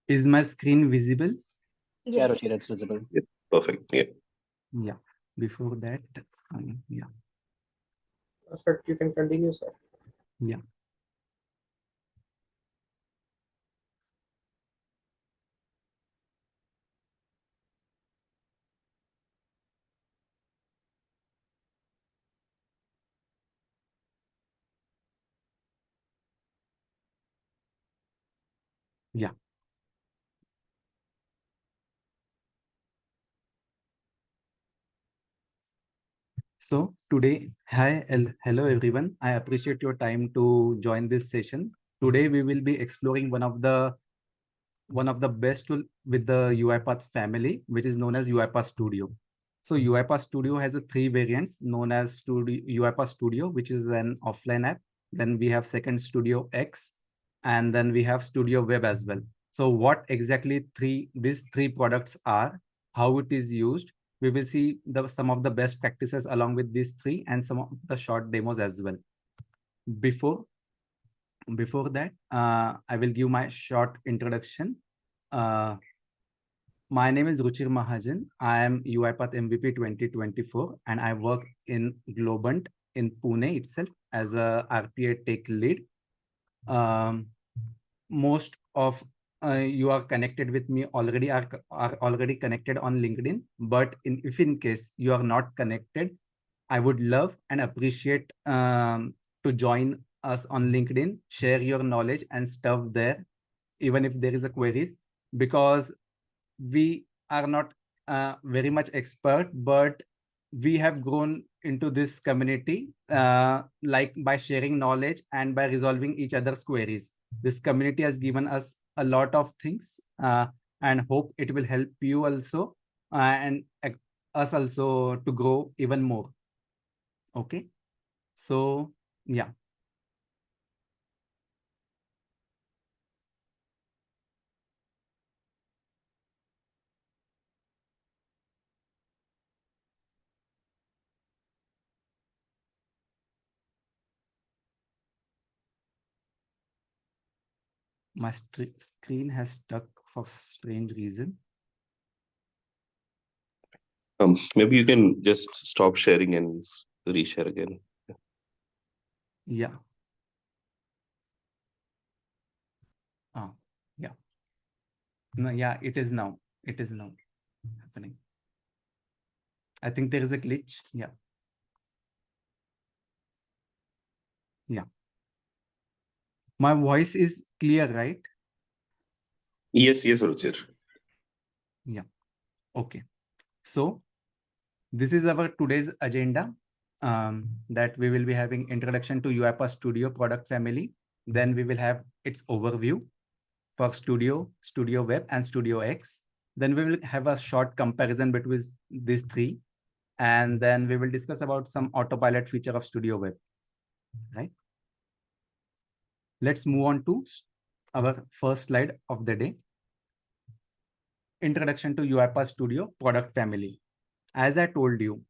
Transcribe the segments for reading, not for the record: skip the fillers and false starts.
Is my screen visible? Yeah, Yes. Ruchi, that's visible. Yeah, perfect. Yeah. Yeah. Before that, yeah, Perfect. You can continue, sir. yeah. Yeah. So today, hello everyone. I appreciate your time to join this session. Today we will be exploring one of the best tool with the UiPath family, which is known as UiPath Studio. So UiPath Studio has a three variants known as UiPath Studio, which is an offline app. Then we have second StudioX, and then we have Studio Web as well. So what exactly these three products are, how it is used, we will see some of the best practices along with these three and some of the short demos as well. Before before that, I will give my short introduction. Uh, my name is Ruchir Mahajan. I am UiPath MVP 2024, and I work in Globant in Pune itself as a RPA tech lead. Um, most of you are connected with me already are already connected on LinkedIn. But if in case you are not connected, I would love and appreciate to join us on LinkedIn, share your knowledge and stuff there, even if there is a queries, because we are not very much expert, but we have grown into this community like by sharing knowledge and by resolving each other's queries. This community has given us a lot of things, and hope it will help you also, and us also to grow even more. Okay, so yeah. My screen has stuck for strange reason. Maybe you can just stop sharing and reshare again. Yeah. Ah, yeah. No, yeah, it is now. It is now happening. I think there is a glitch. Yeah. Yeah. My voice is clear, right? Yes, yes, Ruchir. Yeah. Okay. So this is our today's agenda, that we will be having introduction to UiPath Studio product family. Then we will have its overview for Studio, Studio Web, and Studio X. Then we will have a short comparison between these three. And then we will discuss about some autopilot feature of Studio Web, right? Let's move on to our first slide of the day. Introduction to UiPath Studio product family. As I told you,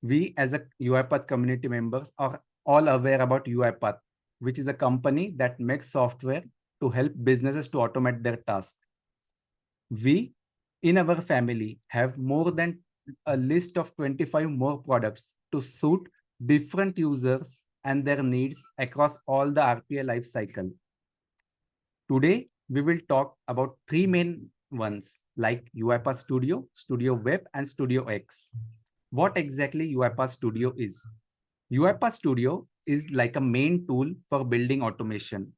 we as a UiPath community members are all aware about UiPath, which is a company that makes software to help businesses to automate their tasks. We in our family have more than a list of 25 more products to suit different users and their needs across all the RPA lifecycle. Today, we will talk about three main ones like UiPath Studio, Studio Web, and Studio X. What exactly UiPath Studio is? UiPath Studio is like a main tool for building automation.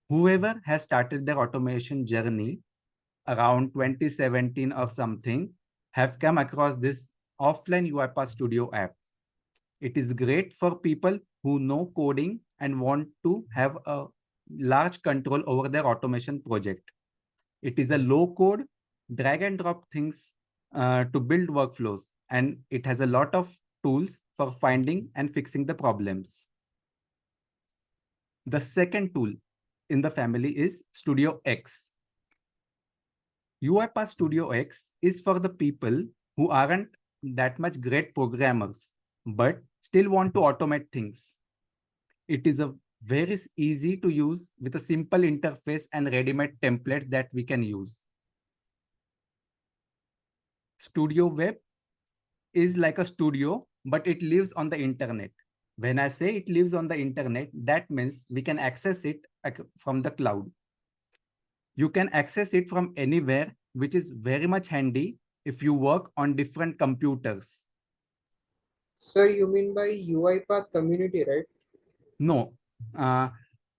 Whoever has started their automation journey around 2017 or something have come across this offline UiPath Studio app. It is great for people who know coding and want to have a large control over their automation project. It is a low code, drag and drop things to build workflows, and it has a lot of tools for finding and fixing the problems. The second tool in the family is Studio X. UiPath Studio X is for the people who aren't that much great programmers, but still want to automate things. It is a very easy to use with a simple interface and ready-made templates that we can use. Studio Web is like a studio, but it lives on the internet. When I say it lives on the internet, that means we can access it from the cloud. You can access it from anywhere, which is very much handy if you work on different computers. Sir, you mean by UiPath community, right? No,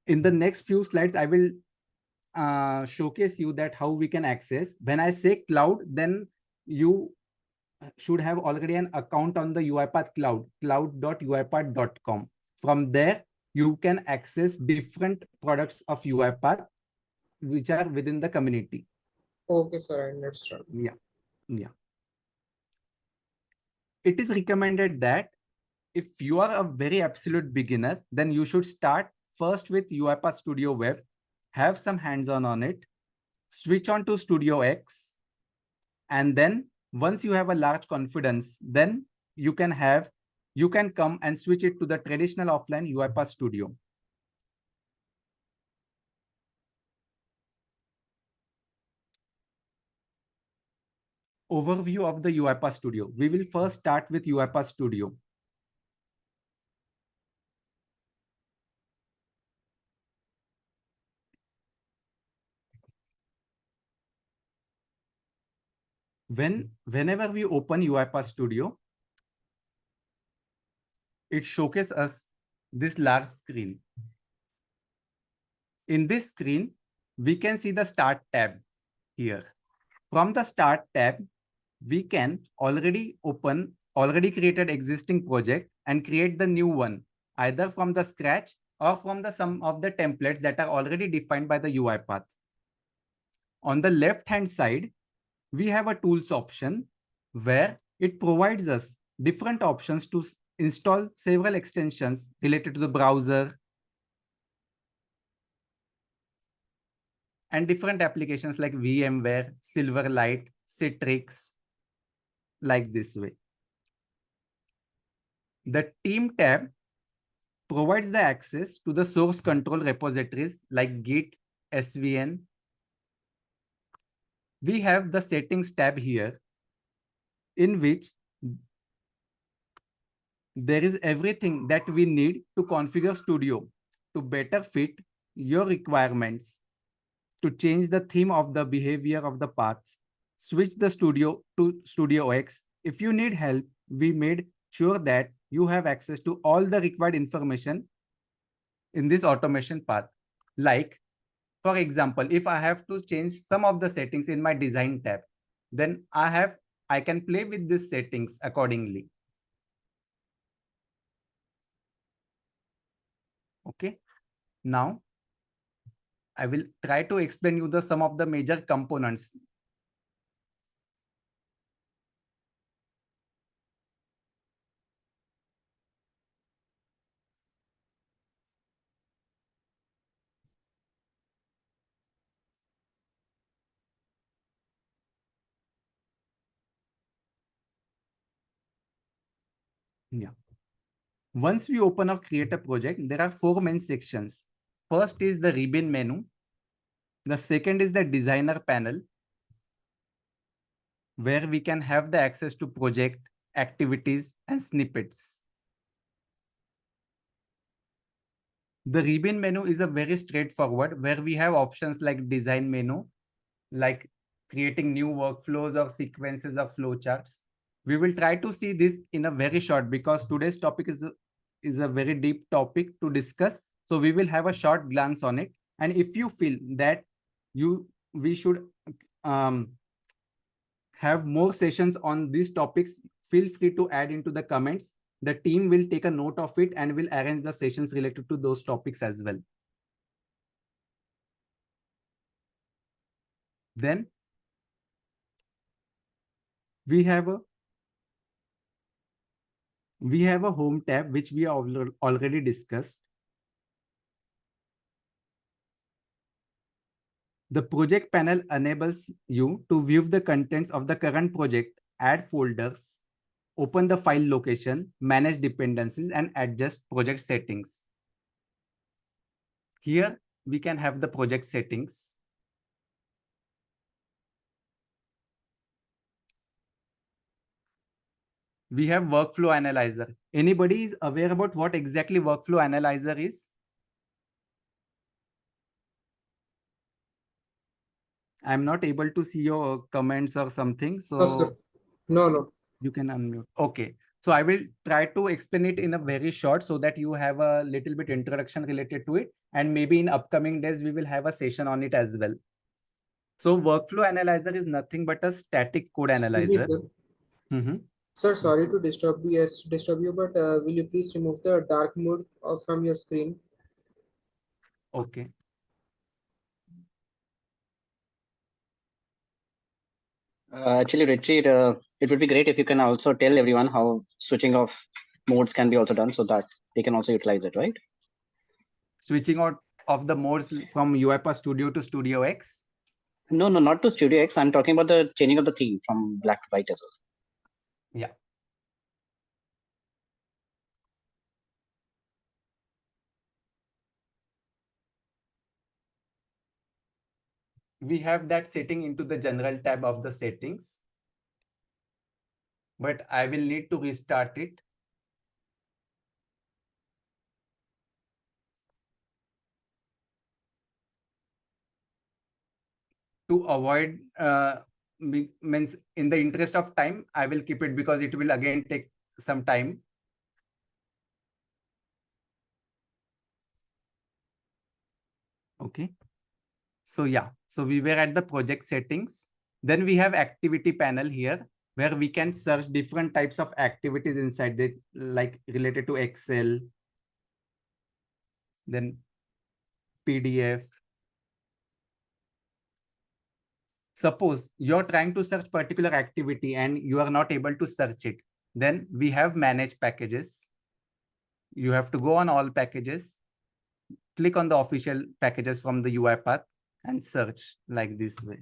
in the next few slides, I will showcase you that how we can access. When I say cloud, then you should have already an account on the UiPath cloud, cloud.uipath.com. From there, you can access different products of UiPath which are within the community. Okay, sir, I understand. Yeah. It is recommended that if you are a very absolute beginner, then you should start first with UiPath Studio Web, have some hands-on on it, switch on to StudioX, and then once you have a large confidence, then you can come and switch it to the traditional offline UiPath Studio. Overview of the UiPath Studio. We will first start with UiPath Studio. Whenever we open UiPath Studio, it showcases us this large screen. In this screen, we can see the Start tab here. From the Start tab, we can already created existing project and create the new one, either from the scratch or from the some of the templates that are already defined by the UiPath. On the left-hand side, we have a tools option where it provides us different options to install several extensions related to the browser and different applications like VMware, Silverlight, Citrix, like this way. The Team tab provides the access to the source control repositories like Git, SVN. We have the Settings tab here, in which there is everything that we need to configure Studio to better fit your requirements, to change the theme of the behavior of the paths, switch the Studio to StudioX. If you need help, we made sure that you have access to all the required information in this automation path. Like, for example, if I have to change some of the settings in my design tab, then I can play with these settings accordingly. Okay. Now, I will try to explain you some of the major components. Yeah. Once we open or create a project, there are 4 main sections. First is the ribbon menu. The second is the designer panel, where we can have the access to project, activities, and snippets. The ribbon menu is a very straightforward, where we have options like design menu, like creating new workflows or sequences of flowcharts. We will try to see this in a very short, because today's topic is a very deep topic to discuss. So we will have a short glance on it. And if you feel that we should have more sessions on these topics, feel free to add into the comments. The team will take a note of it and will arrange the sessions related to those topics as well. Then we have a home tab, which we have already discussed. The project panel enables you to view the contents of the current project, add folders, open the file location, manage dependencies, and adjust project settings. Here we can have the project settings. We have workflow analyzer. Anybody is aware about what exactly workflow analyzer is? I'm not able to see your comments or something. No, So sir. No. you can unmute. Okay. So I will try to explain it in a very short so that you have a little bit introduction related to it. And maybe in upcoming days, we will have a session on it as well. So workflow analyzer is nothing but a static code Excuse me, analyzer. sir. Mm-hmm. Sir, sorry to disturb you, but will you please remove the dark mode from your screen? Okay. Actually, Richie, it would be great if you can also tell everyone how switching off modes can be also done so that they can also utilize it, right? Switching out of the modes from UiPath Studio to StudioX. No, not to StudioX. I'm talking about the changing of the theme from black to white as well. Yeah. We have that setting into the general tab of the settings, but I will need to restart it. To avoid means in the interest of time, I will keep it because it will again take some time. Okay. So yeah, so we were at the project settings. Then we have activity panel here where we can search different types of activities inside it, like related to Excel, then PDF. Suppose you're trying to search particular activity and you are not able to search it. Then we have manage packages. You have to go on all packages, click on the official packages from the UiPath and search like this way.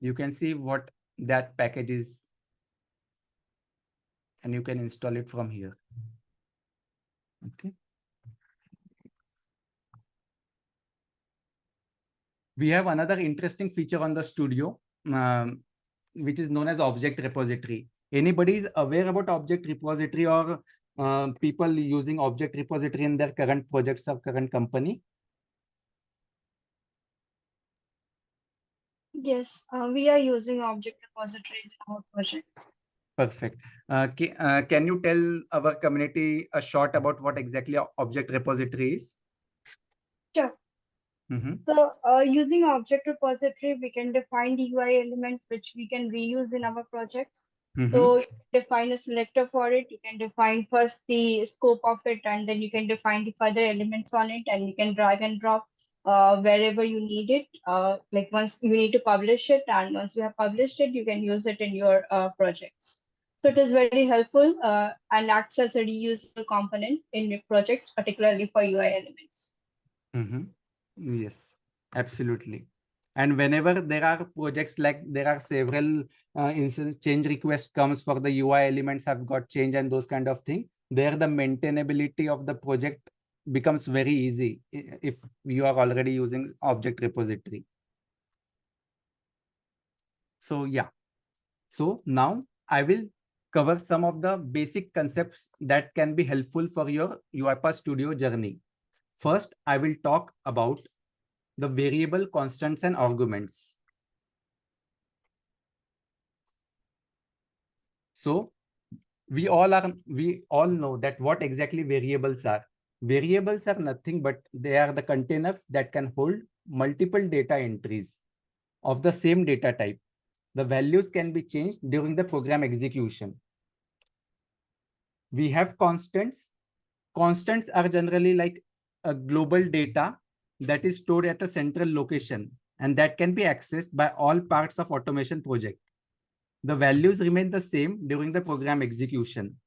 You can see what that package is and you can install it from here. Okay. We have another interesting feature on the Studio, which is known as object repository. Anybody is aware about object repository or people using object repository in their current projects or current company? Yes, we are using object repositories in our project. Perfect. Can you tell our community a short about what exactly object repository is? Sure. So using object repository, we can define the UI elements which we can reuse in our projects. So you can define a selector for it. You can define first the scope of it, and then you can define the further elements on it, and you can drag and drop wherever you need it. Like once you need to publish it, and once you have published it, you can use it in your projects. So it is very helpful and acts as a reusable component in your projects, particularly for UI elements. Yes, absolutely. And whenever there are projects like there are several change request comes for the UI elements have got change and those kind of thing, there the maintainability of the project becomes very easy if you are already using object repository. So yeah, so now I will cover some of the basic concepts that can be helpful for your UiPath Studio journey. First, I will talk about the variable constants and arguments. So we all know that what exactly variables are. Variables are nothing but they are the containers that can hold multiple data entries of the same data type. The values can be changed during the program execution. We have constants. Constants are generally like a global data that is stored at a central location and that can be accessed by all parts of automation project. The values remain the same during the program execution.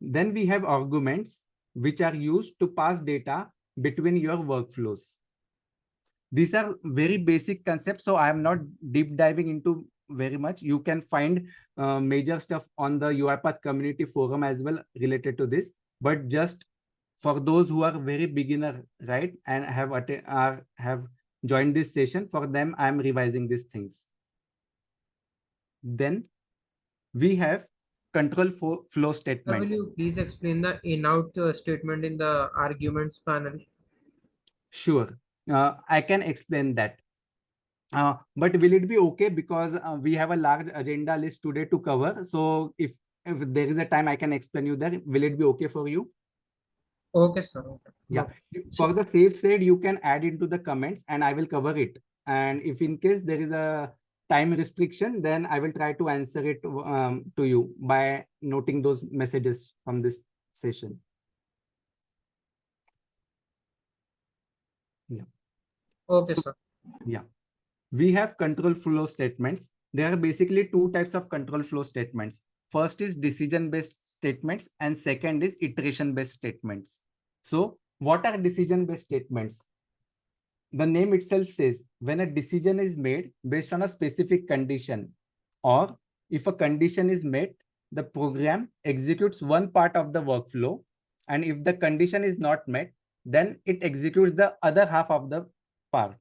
Then we have arguments, which are used to pass data between your workflows. These are very basic concepts, so I am not deep diving into very much. You can find major stuff on the UiPath community forum as well related to this. But just for those who are very beginner, right, and have joined this session, for them, I'm revising these things. Then we have control flow statements. Will you please explain the in-out statement in the arguments panel? Sure, I can explain that. But will it be okay, because we have a large agenda list today to cover? So if there is a time, I can explain you that. Will it be okay for you? Okay, sir. Okay. Yeah. No. For the safe side, you can add into the comments and I will cover it. And if in case there is a time restriction, then I will try to answer it to you by noting those messages from this session. Yeah. Okay, So, sir. yeah. We have control flow statements. There are basically two types of control flow statements. First is decision-based statements and second is iteration-based statements. So what are decision-based statements? The name itself says when a decision is made based on a specific condition, or if a condition is met, the program executes one part of the workflow, and if the condition is not met, then it executes the other half of the part.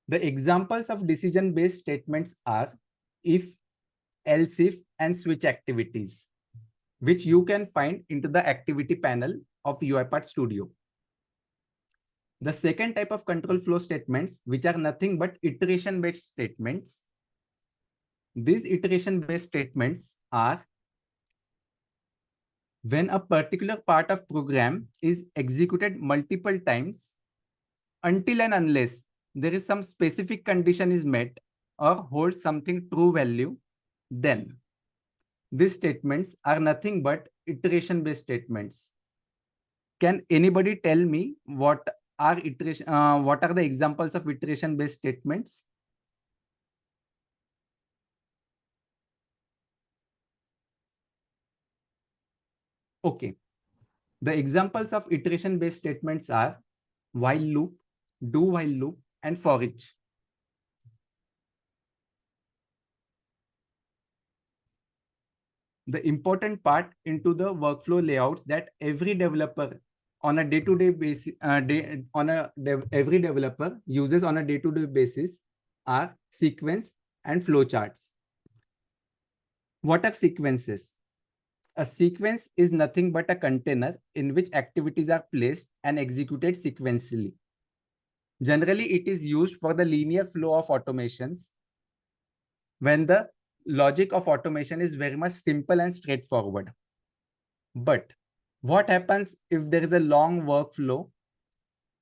The examples of decision-based statements are if, else if, and switch activities, which you can find into the activity panel of UiPath Studio. The second type of control flow statements, which are nothing but iteration-based statements. These iteration-based statements are when a particular part of program is executed multiple times until and unless there is some specific condition is met or holds something true value, then these statements are nothing but iteration-based statements. Can anybody tell me what are the examples of iteration-based statements? Okay. The examples of iteration-based statements are while loop, do while loop, and for each. The important part into the workflow layouts that every developer on a day-to-day basis, every developer uses on a day-to-day basis are sequence and flowcharts. What are sequences? A sequence is nothing but a container in which activities are placed and executed sequentially. Generally, it is used for the linear flow of automations when the logic of automation is very much simple and straightforward. But what happens if there is a long workflow,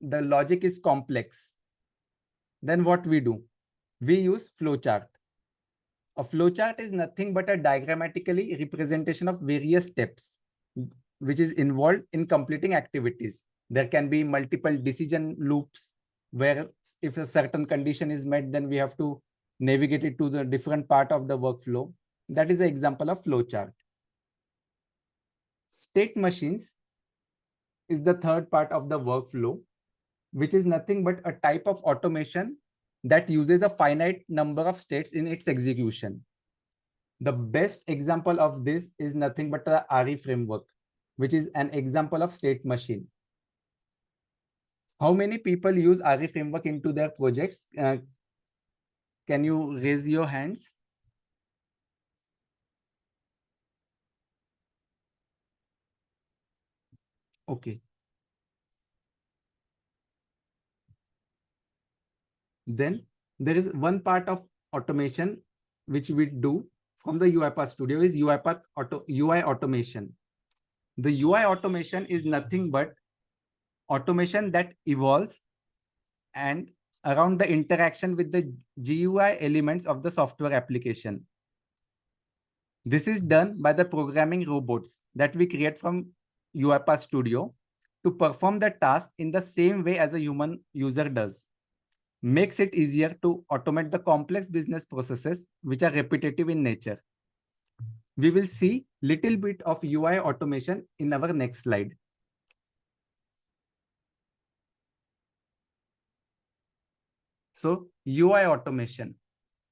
the logic is complex? Then what we do? We use flowchart. A flowchart is nothing but a diagrammatically representation of various steps which is involved in completing activities. There can be multiple decision loops where if a certain condition is met, then we have to navigate it to the different part of the workflow. That is an example of flowchart. State machines is the third part of the workflow, which is nothing but a type of automation that uses a finite number of states in its execution. The best example of this is nothing but the RE framework, which is an example of state machine. How many people use RE framework into their projects? Can you raise your hands? Okay. Then there is one part of automation which we do from the UiPath Studio is UI automation. The UI automation is nothing but automation that evolves and around the interaction with the GUI elements of the software application. This is done by the programming robots that we create from UiPath Studio to perform the task in the same way as a human user does. Makes it easier to automate the complex business processes which are repetitive in nature. We will see little bit of UI automation in our next slide. So UI automation.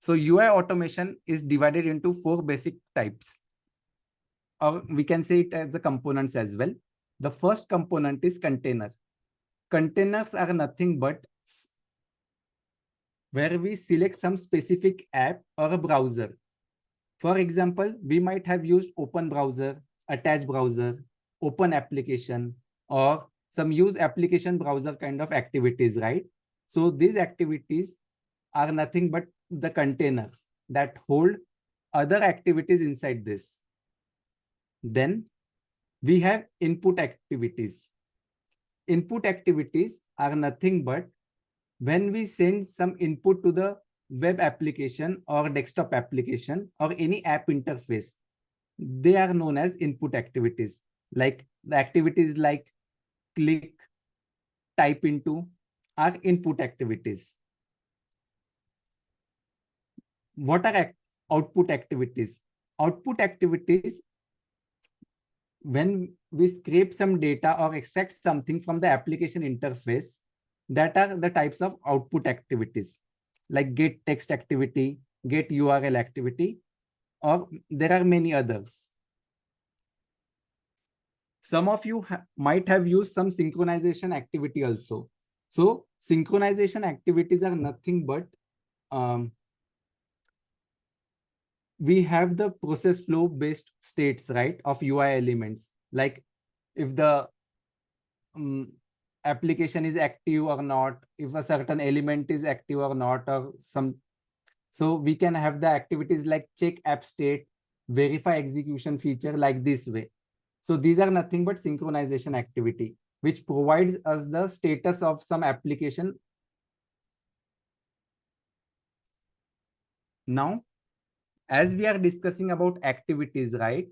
So UI automation is divided into 4 basic types, or we can say it as the components as well. The first component is container. Containers are nothing but where we select some specific app or a browser. For example, we might have used open browser, attached browser, open application, or some use application browser kind of activities, right? So these activities are nothing but the containers that hold other activities inside this. Then we have input activities. Input activities are nothing but when we send some input to the web application or desktop application or any app interface, they are known as input activities. Like the activities like click, type into are input activities. What are output activities? Output activities, when we scrape some data or extract something from the application interface, that are the types of output activities, like get text activity, get URL activity, or there are many others. Some of you might have used some synchronization activity also. So synchronization activities are nothing but we have the process flow based states, right, of UI elements. Like if the application is active or not, if a certain element is active or not, or some. So we can have the activities like check app state, verify execution feature like this way. So these are nothing but synchronization activity, which provides us the status of some application. Now, as we are discussing about activities, right?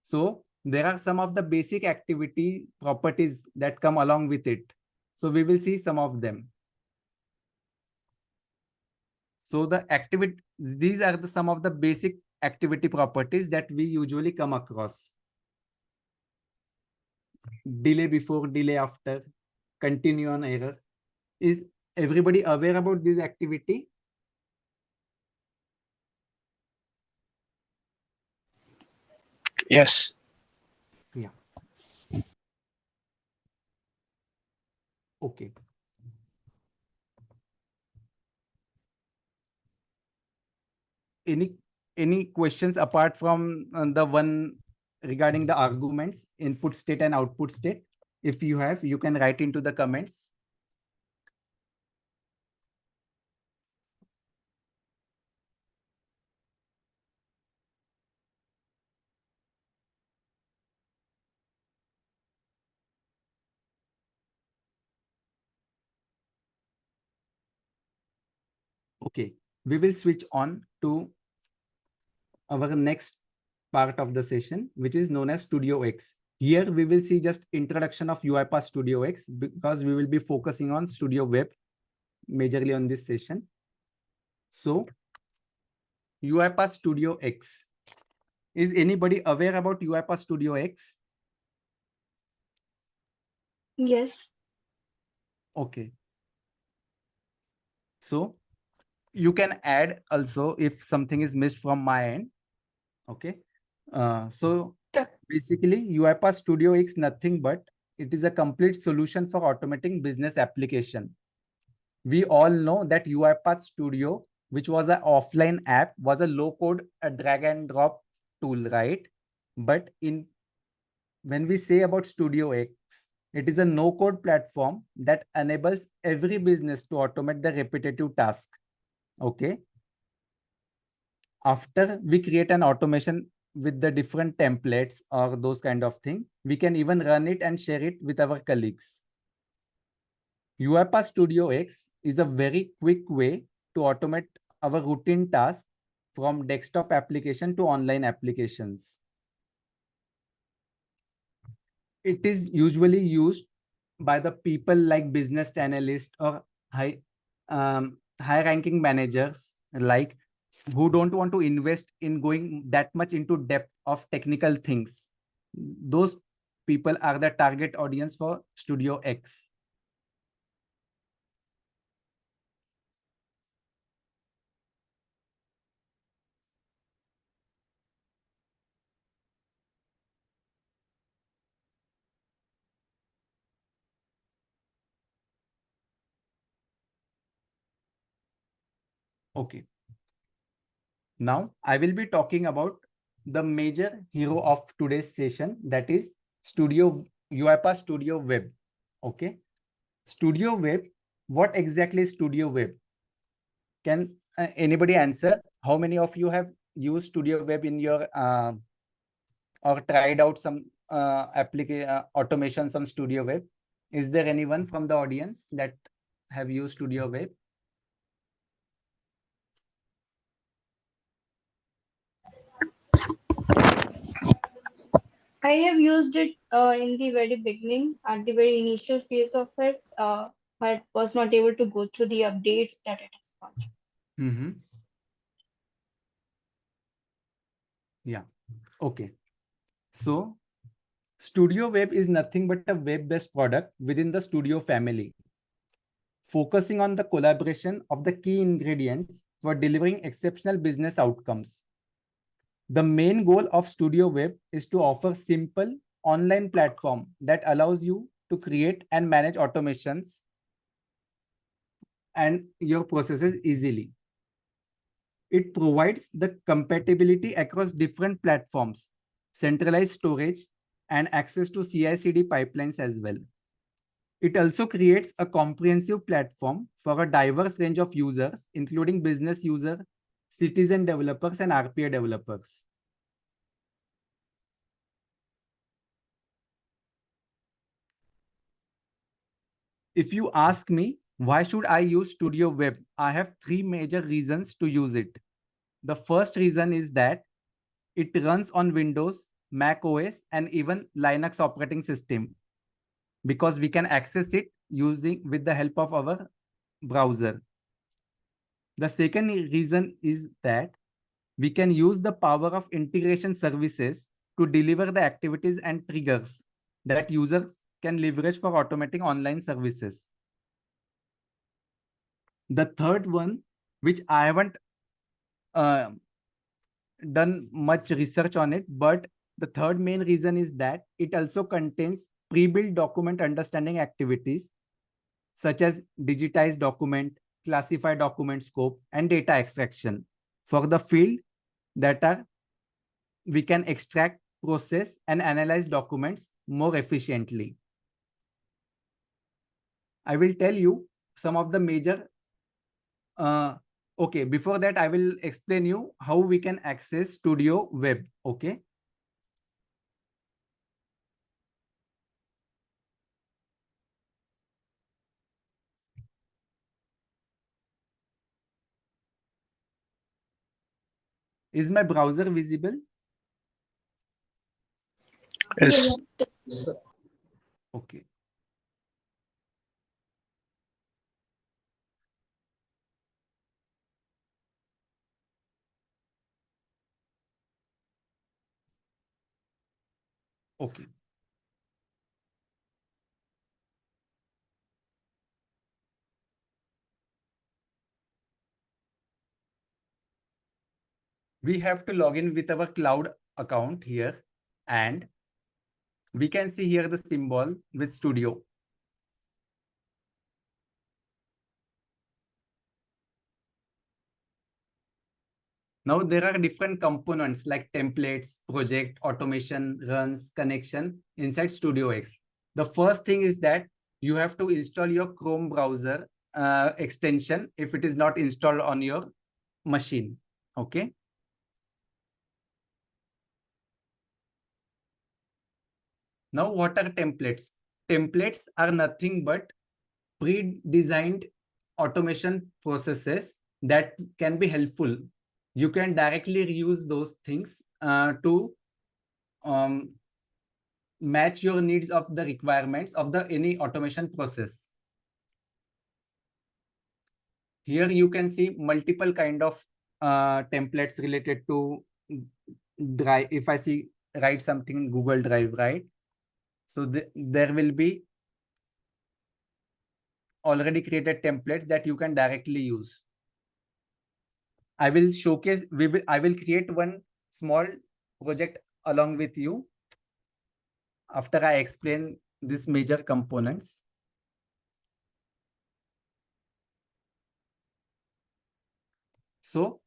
So there are some of the basic activity properties that come along with it. So we will see some of them. So the activity, these are some of the basic activity properties that we usually come across. Delay before, delay after, continue on error. Is everybody aware about this activity? Yes. Yeah. Okay. Any questions apart from the one regarding the arguments, input state and output state? If you have, you can write into the comments. Okay, we will switch on to our next part of the session, which is known as StudioX. Here we will see just introduction of UiPath StudioX because we will be focusing on Studio Web majorly on this session. So UiPath StudioX. Is anybody aware about UiPath StudioX? Yes. Okay. So you can add also if something is missed from my end. Okay. So basically UiPath StudioX is nothing but it is a complete solution for automating business application. We all know that UiPath Studio, which was an offline app, was a low-code, a drag and drop tool, right? But when we say about StudioX, it is a no-code platform that enables every business to automate the repetitive task. Okay. After we create an automation with the different templates or those kind of thing, we can even run it and share it with our colleagues. UiPath StudioX is a very quick way to automate our routine tasks from desktop application to online applications. It is usually used by the people like business analysts or high-ranking managers, like who don't want to invest in going that much into depth of technical things. Those people are the target audience for StudioX. Okay. Now I will be talking about the major hero of today's session, that is UiPath Studio Web. Okay. Studio Web. What exactly is Studio Web? Can anybody answer? How many of you have used Studio Web in your or tried out some automations on Studio Web? Is there anyone from the audience that have used Studio Web? I have used it in the very beginning, at the very initial phase of it, but was not able to go through the updates that it has got. Mm-hmm. Yeah. Okay. So Studio Web is nothing but a web-based product within the Studio family, focusing on the collaboration of the key ingredients for delivering exceptional business outcomes. The main goal of Studio Web is to offer simple online platform that allows you to create and manage automations and your processes easily. It provides the compatibility across different platforms, centralized storage, and access to CI/CD pipelines as well. It also creates a comprehensive platform for a diverse range of users, including business users, citizen developers, and RPA developers. If you ask me, why should I use Studio Web? I have three major reasons to use it. The first reason is that it runs on Windows, Mac OS, and even Linux operating system, because we can access it with the help of our browser. The second reason is that we can use the power of integration services to deliver the activities and triggers that users can leverage for automating online services. The third one, which I haven't done much research on it, but the third main reason is that it also contains pre-built document understanding activities such as digitized document, classified document scope, and data extraction for the field that we can extract, process, and analyze documents more efficiently. I will tell you some of the major okay, before that, I will explain you how we can access Studio Web. Okay. Is my browser visible? Yes. Okay. Okay. We have to log in with our cloud account here, and we can see here the symbol with Studio. Now there are different components like templates, project, automation, runs, connection inside StudioX. The first thing is that you have to install your Chrome browser extension if it is not installed on your machine. Okay. Now what are templates? Templates are nothing but pre-designed automation processes that can be helpful. You can directly reuse those things to match your needs of the requirements of the any automation process. Here you can see multiple kind of templates related to Drive. If I write something in Google Drive, right? So there will be already created templates that you can directly use. I will showcase, I will create one small project along with you after I explain these major components. So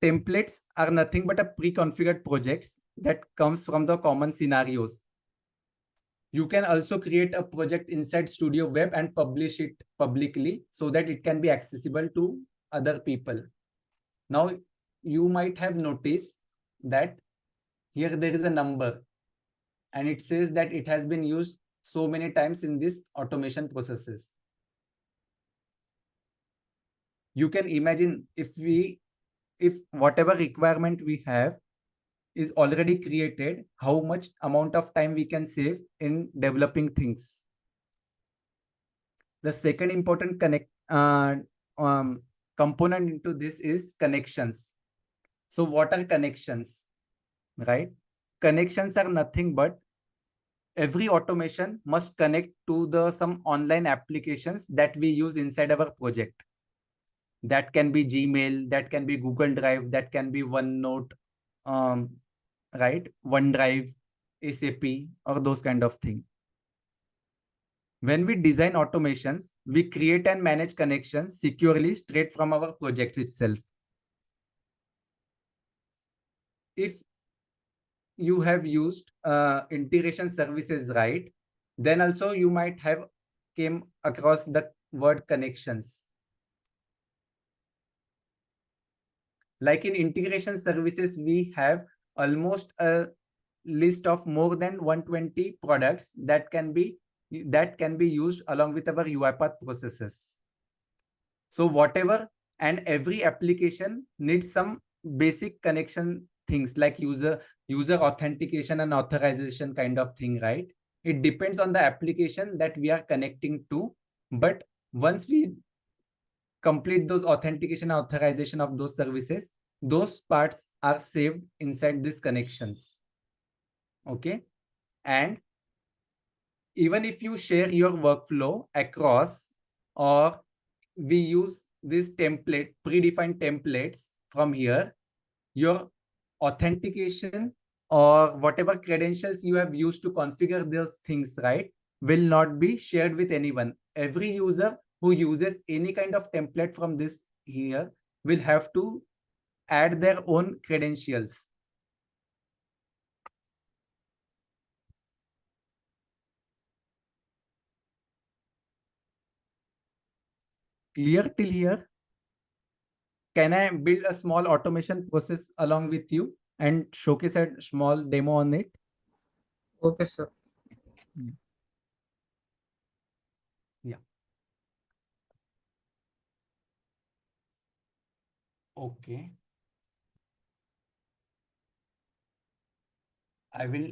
templates are nothing but a pre-configured projects that comes from the common scenarios. You can also create a project inside Studio Web and publish it publicly so that it can be accessible to other people. Now, you might have noticed that here there is a number and it says that it has been used so many times in this automation processes. You can imagine if whatever requirement we have is already created, how much amount of time we can save in developing things. The second important component into this is connections. So what are connections, right? Connections are nothing but every automation must connect to some online applications that we use inside our project. That can be Gmail, that can be Google Drive, that can be OneNote, right? OneDrive, SAP, or those kind of things. When we design automations, we create and manage connections securely straight from our projects itself. If you have used integration services, right, then also you might have came across the word connections. Like in integration services, we have almost a list of more than 120 products that can be used along with our UiPath processes. So whatever and every application needs some basic connection things like user authentication and authorization kind of thing, right? It depends on the application that we are connecting to, but once we complete those authentication and authorization of those services, those parts are saved inside these connections. Okay, and even if you share your workflow across, or we use this template, predefined templates from here, your authentication or whatever credentials you have used to configure those things, right, will not be shared with anyone. Every user who uses any kind of template from this here will have to add their own credentials. Clear till here? Can I build a small automation process along with you and showcase a small demo on it? Okay, sir. Yeah. Okay. I will.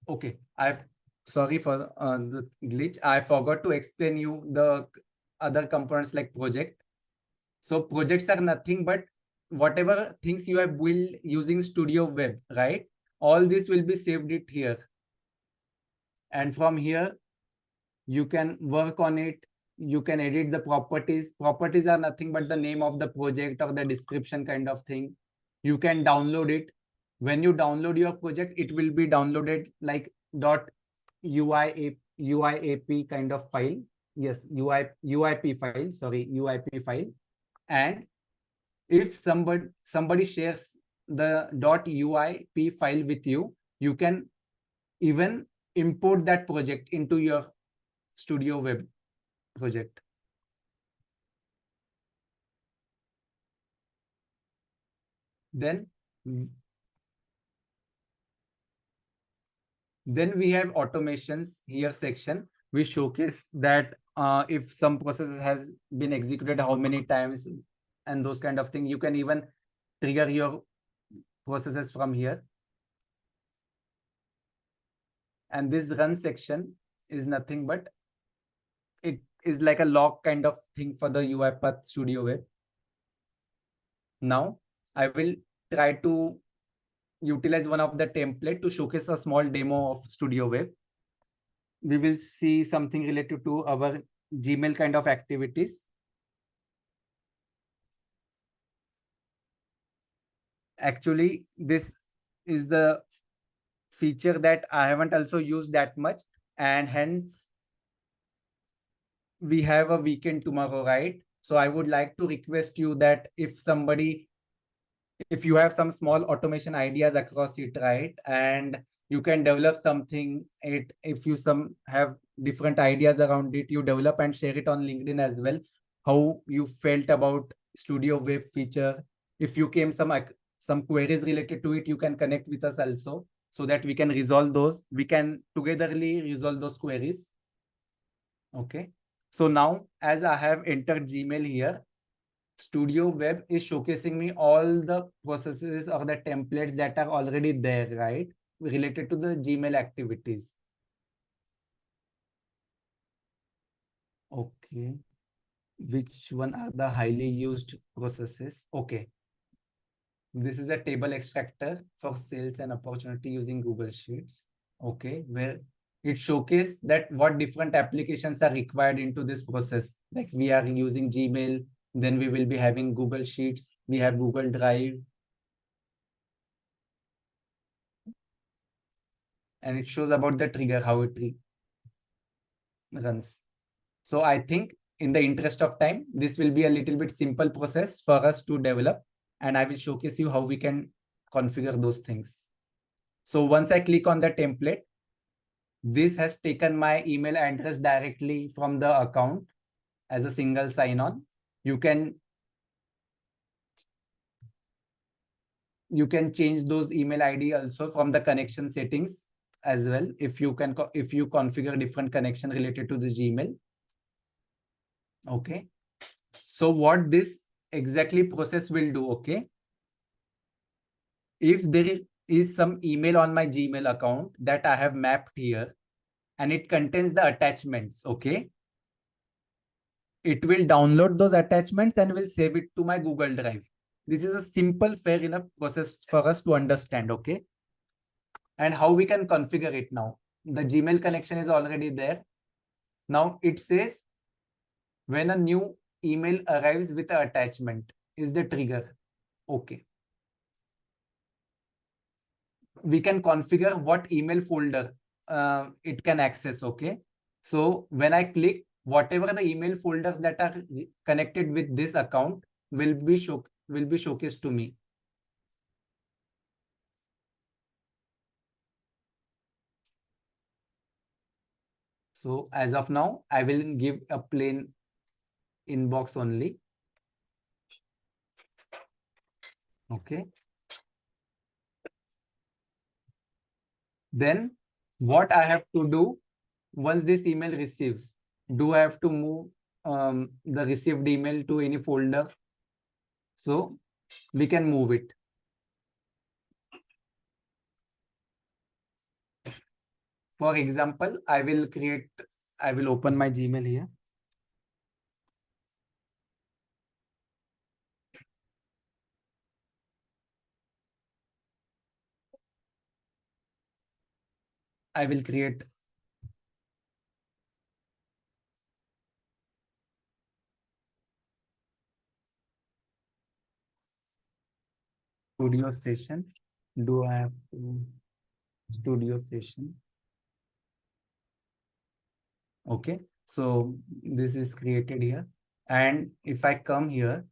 Okay. Sorry for the glitch. I forgot to explain you the other components like project. So projects are nothing but whatever things you have built using Studio Web, right? All this will be saved it here. And from here, you can work on it. You can edit the properties. Properties are nothing but the name of the project or the description kind of thing. You can download it. When you download your project, it will be downloaded like UIAP kind of file. Yes, UIP file, sorry, UIP file. And if somebody shares the .UIP file with you, you can even import that project into your Studio Web project. Then we have automations here section. We showcase that if some process has been executed how many times and those kind of things. You can even trigger your processes from here. And this run section is nothing but it is like a log kind of thing for the UiPath Studio Web. Now I will try to utilize one of the template to showcase a small demo of Studio Web. We will see something related to our Gmail kind of activities. Actually, this is the feature that I haven't also used that much, and hence we have a weekend tomorrow, right? So I would like to request you that if you have some small automation ideas across it, right? And you can develop something, if you have different ideas around it, you develop and share it on LinkedIn as well. How you felt about Studio Web feature. If you came some queries related to it, you can connect with us also so that we can resolve those. We can togetherly resolve those queries. Okay. So now as I have entered Gmail here, Studio Web is showcasing me all the processes or the templates that are already there, right? Related to the Gmail activities. Okay. Which one are the highly used processes? Okay. This is a table extractor for sales and opportunity using Google Sheets. Okay. Where it showcases that what different applications are required into this process. Like we are using Gmail, then we will be having Google Sheets, we have Google Drive, and it shows about the trigger, how it runs. So I think in the interest of time, this will be a little bit simple process for us to develop, and I will showcase you how we can configure those things. So once I click on the template, this has taken my email address directly from the account as a single sign-on. You can change those email ID also from the connection settings as well, if you configure different connection related to the Gmail. Okay. So what this exactly process will do, okay? If there is some email on my Gmail account that I have mapped here and it contains the attachments, okay? It will download those attachments and will save it to my Google Drive. This is a simple, fair enough process for us to understand, okay? And how we can configure it now. The Gmail connection is already there. Now it says when a new email arrives with an attachment is the trigger. Okay. We can configure what email folder it can access. Okay. So when I click, whatever the email folders that are connected with this account will be showcased to me. So as of now, I will give a plain inbox only. Okay. Then what I have to do once this email receives, do I have to move the received email to any folder? So we can move it. For example, I will open my Gmail here. I will create studio session. Do I have to studio session? Okay, so this is created here. And if I come here,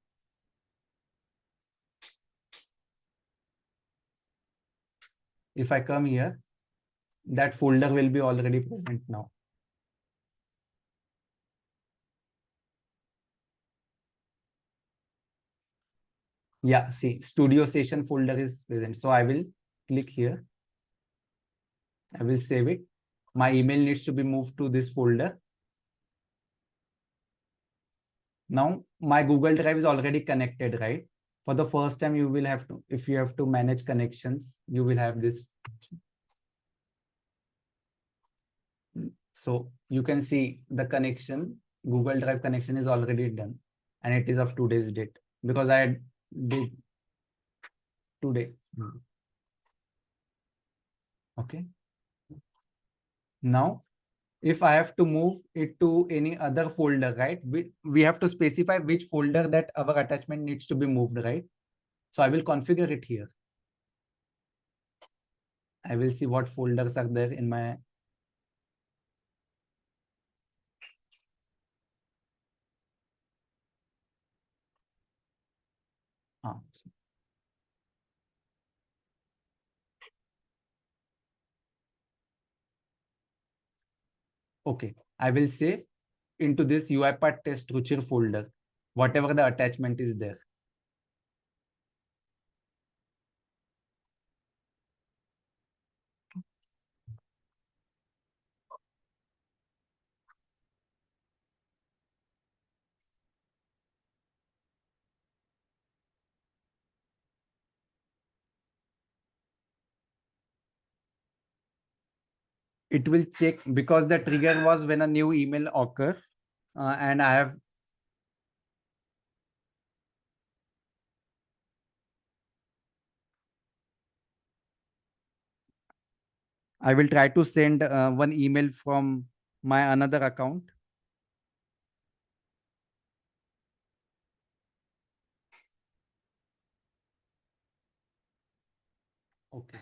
that folder will be already present now. Yeah, see, studio session folder is present. So I will click here. I will save it. My email needs to be moved to this folder. Now my Google Drive is already connected, right? For the first time, you will have to, if you have to manage connections, you will have this. So you can see the connection, Google Drive connection is already done, and it is of today's date because I did today. Okay. Now, if I have to move it to any other folder, right? We have to specify which folder that our attachment needs to be moved, right? So I will configure it here. I will see what folders are there in my. Okay, I will say into this UiPath test Ruchir folder, whatever the attachment is there. It will check because the trigger was when a new email occurs, and I will try to send one email from my another account. Okay.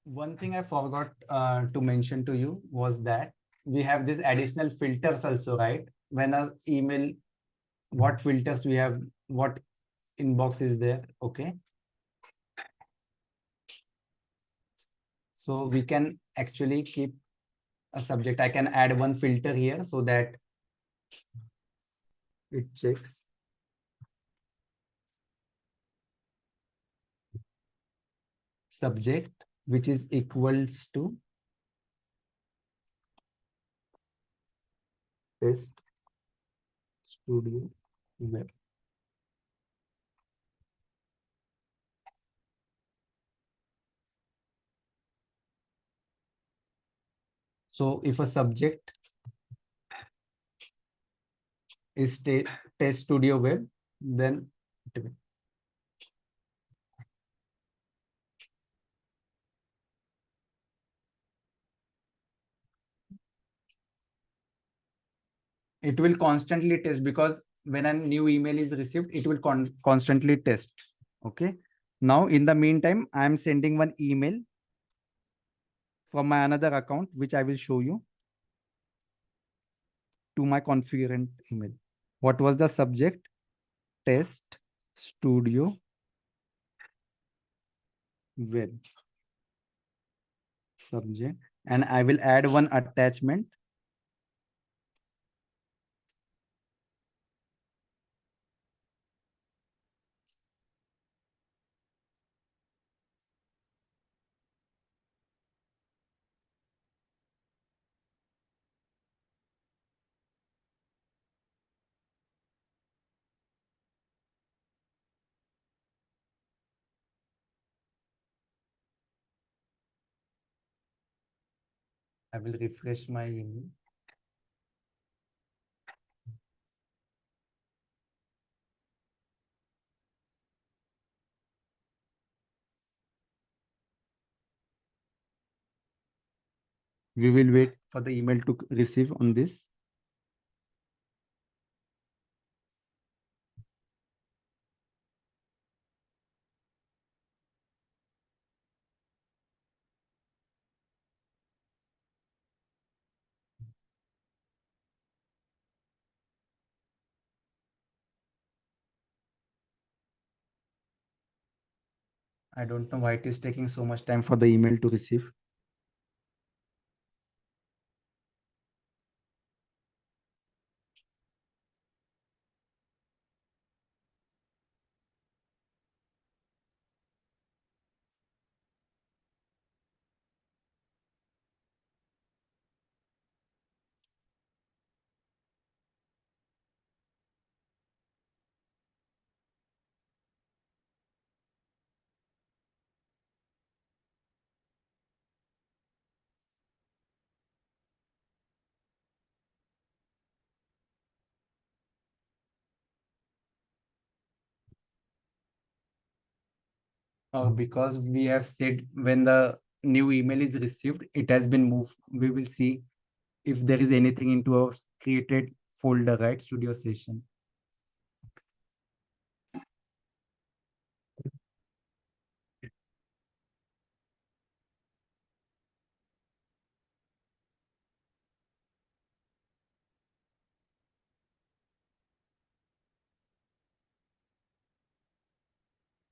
One thing I forgot to mention to you was that we have these additional filters also, right? When a email, what filters we have, what inbox is there, okay? So we can actually keep a subject. I can add one filter here so that it checks. Subject, which is equals to test studio web. So if a subject is test studio web, then it will constantly test, because when a new email is received, it will constantly test. Okay. Now, in the meantime, I am sending one email from my another account, which I will show you, to my configurant email. What was the subject? Test studio web subject. And I will add one attachment. I will refresh my email. We will wait for the email to receive on this. I don't know why it is taking so much time for the email to receive. Because we have said when the new email is received, it has been moved. We will see if there is anything into our created folder, right? Studio session.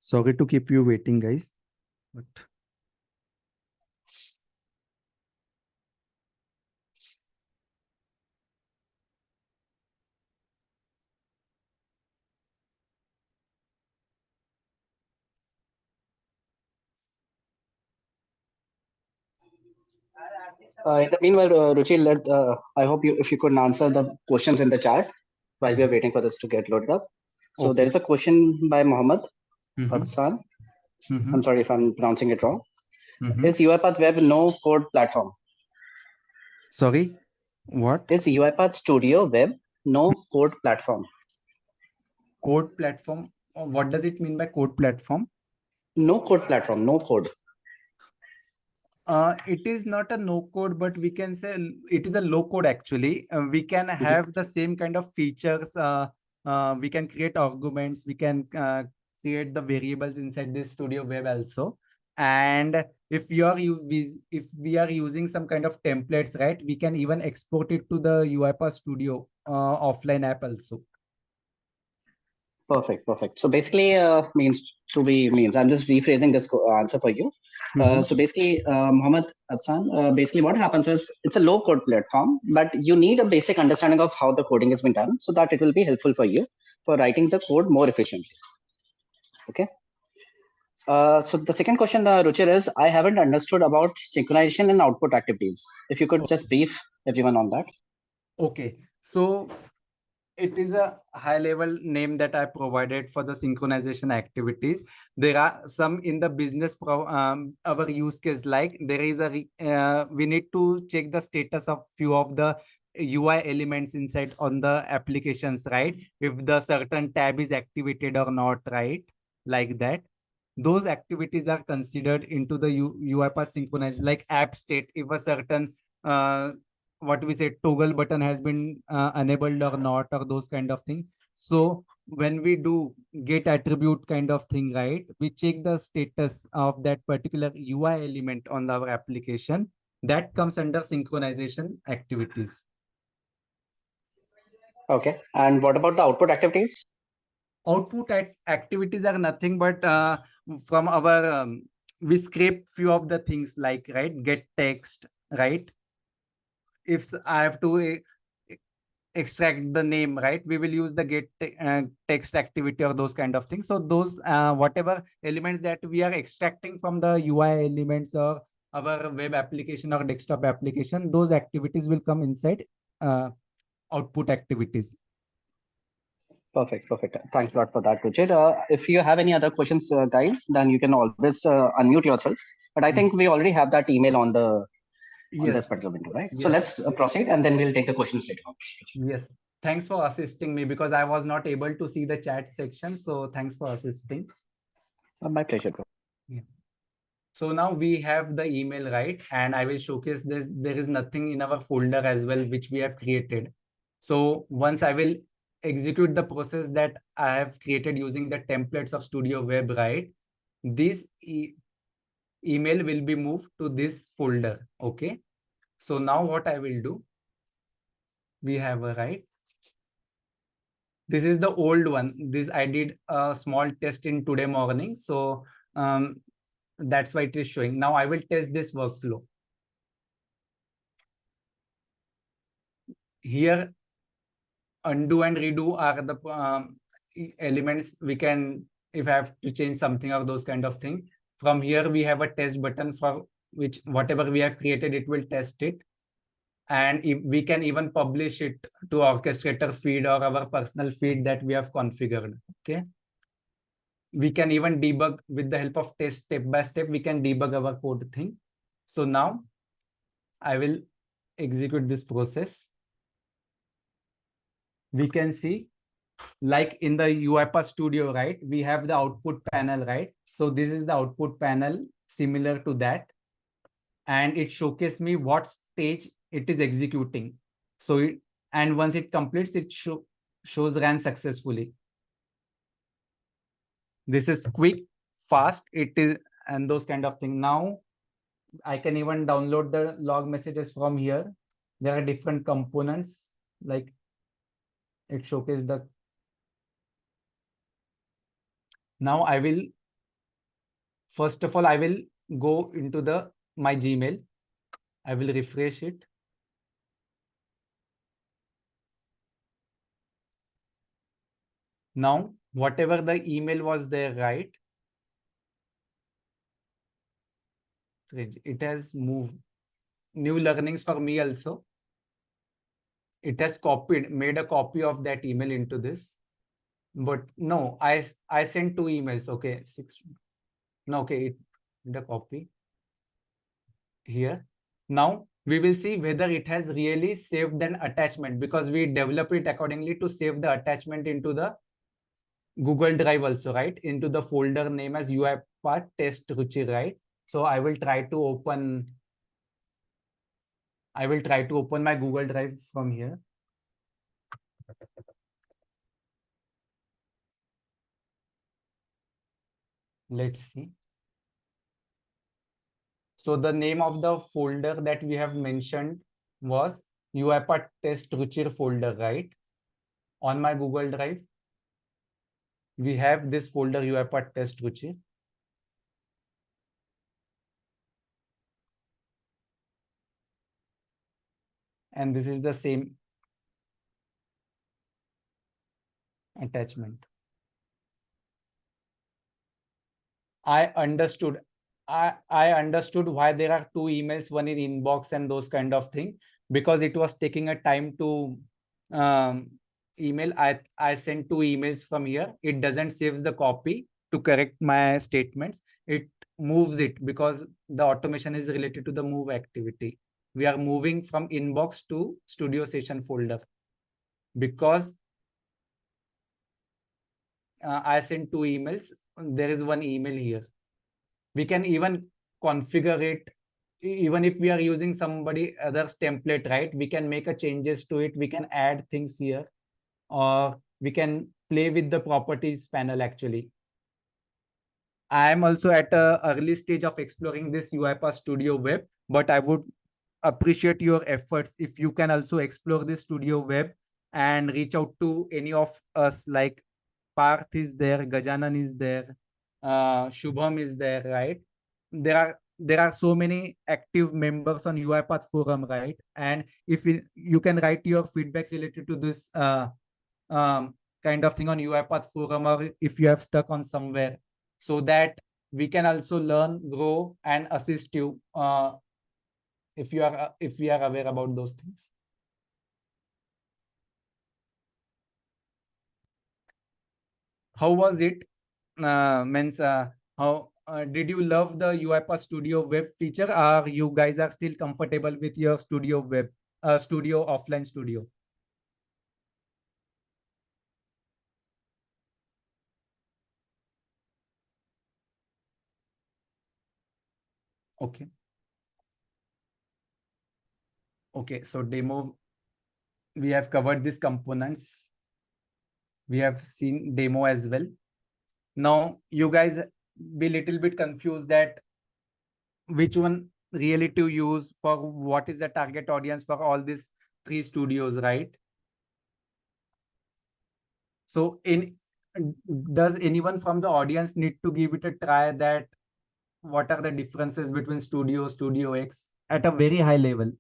Sorry to keep you waiting, guys, but In the meanwhile, Ruchi, I hope if you could answer the questions in the chat while we are waiting for this to get loaded up. So Okay. there is a question by Mohammed Mhm. Adsan. Mhm. I'm sorry if I'm pronouncing it wrong. Mhm. Is UiPath Web no code platform? Sorry, what? Is UiPath Studio Web no code platform? Code platform? What does it mean by code platform? No code platform, no code. It is not a no code, but we can say it is a low code actually. We can have the same kind of features. We can create arguments. We can create the variables inside this Studio Web also. And if if we are using some kind of templates, right, we can even export it to the UiPath Studio offline app also. Perfect, perfect. So basically, means I'm just rephrasing this answer for you. So basically, Mohammed Hassan, basically what happens is it's a low code platform, but you need a basic understanding of how the coding has been done so that it will be helpful for you for writing the code more efficiently. Okay. So the second question, Ruchir, is I haven't understood about synchronization and output activities. If you could just brief everyone on that. Okay, so it is a high level name that I provided for the synchronization activities. There are some in the business our use case, like there is we need to check the status of few of the UI elements inside on the applications, right? If the certain tab is activated or not, right? Like that. Those activities are considered into the UiPath synchronization, like app state. If a certain what we say toggle button has been enabled or not, or those kind of things. So when we do get attribute kind of thing, right, we check the status of that particular UI element on our application. That comes under synchronization activities. Okay. And what about the output activities? Output activities are nothing but from our we scrape few of the things, like, right, get text, right? If I have to extract the name, right, we will use the get text activity or those kind of things. So those whatever elements that we are extracting from the UI elements or our web application or desktop application, those activities will come inside output activities. Perfect, perfect. Thanks a lot for that, Ruchir. If you have any other questions, guys, then you can always unmute yourself. But I think we already have that email on this particular window, right? Yes. So let's proceed, and then we'll take the questions later on. Yes. Thanks for assisting me, because I was not able to see the chat section. So thanks for assisting. My pleasure, bro. Yeah. So now we have the email, right? And I will showcase this. There is nothing in our folder as well, which we have created. So once I will execute the process that I have created using the templates of Studio Web, right? This email will be moved to this folder. Okay. So now what I will do, we have a right. This is the old one. This I did a small test in today morning. So that's why it is showing. Now I will test this workflow. Here, undo and redo are the elements we can, if I have to change something or those kind of thing. From here, we have a test button for which whatever we have created, it will test it. And if we can even publish it to orchestrator feed or our personal feed that we have configured. Okay. We can even debug with the help of test step by step. We can debug our code thing. So now I will execute this process. We can see, like in the UiPath Studio, right? We have the output panel, right? So this is the output panel similar to that. And it showcases me what stage it is executing. So and once it completes, it shows ran successfully. This is quick, fast, it is, and those kind of thing. Now I can even download the log messages from here. There are different components, like it showcases the. Now I will, first of all, I will go into my Gmail. I will refresh it. Now, whatever the email was there, right? It has moved. new learnings for me also. It has made a copy of that email into this. But no, I sent 2 emails. Okay, 6. No, okay, the copy here. Now we will see whether it has really saved an attachment, because we develop it accordingly to save the attachment into the Google Drive also, right? Into the folder name as UiPath test Ruchi, right? So I will try to open my Google Drive from here. Let's see. So the name of the folder that we have mentioned was UiPath test Ruchir folder, right? On my Google Drive, we have this folder UiPath test Ruchir. And this is the same attachment. I understood why there are 2 emails, one in inbox and those kind of thing, because it was taking a time to email. I sent 2 emails from here. It doesn't save the copy to correct my statements. It moves it because the automation is related to the move activity. We are moving from inbox to studio session folder because I sent 2 emails. There is 1 email here. We can even configure it. Even if we are using somebody other's template, right? We can make a changes to it. We can add things here, or we can play with the properties panel actually. I am also at a early stage of exploring this UiPath Studio Web, but I would appreciate your efforts if you can also explore this Studio Web and reach out to any of us, like Parth is there, Gajanan is there, Shubham is there, right? There are so many active members on UiPath forum, right? And if you can write your feedback related to this kind of thing on UiPath forum, or if you have stuck on somewhere, so that we can also learn, grow, and assist you if we are aware about those things. How was it? How did you love the UiPath Studio Web feature, or you guys are still comfortable with your Studio Web, Studio offline studio? Okay. Okay, so demo, we have covered these components. We have seen demo as well. Now you guys be little bit confused that which one really to use for what is the target audience for all these 3 studios, right? So does anyone from the audience need to give it a try, that what are the differences between StudioX at a very high level?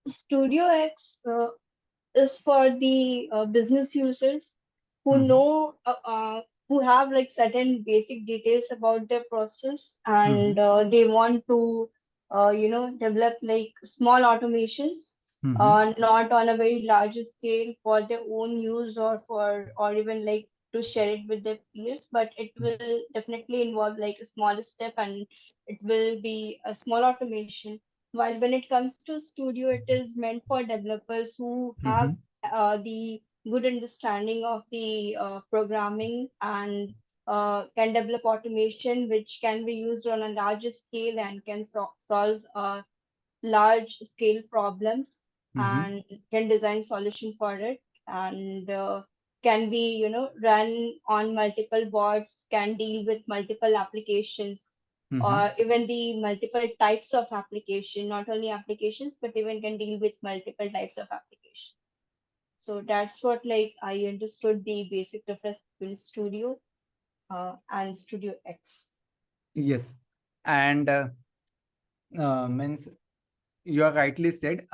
StudioX is for the business users who know who have like certain basic details about their process, and they want to develop like small automations, not on a very large scale for their own use or even like to share it with their peers, but it will definitely involve like a small step, and it will be a small automation. While when it comes to studio, it is meant for developers who have the good understanding of the programming, and can develop automation which can be used on a larger scale and can solve large scale problems, and can design solution for it, and can be run on multiple boards, can deal with multiple applications, or even the multiple types of application, not only applications, but even can deal with multiple types of application. So that's what like I understood the basic difference between Studio and Studio X. Yes, and means you are rightly said.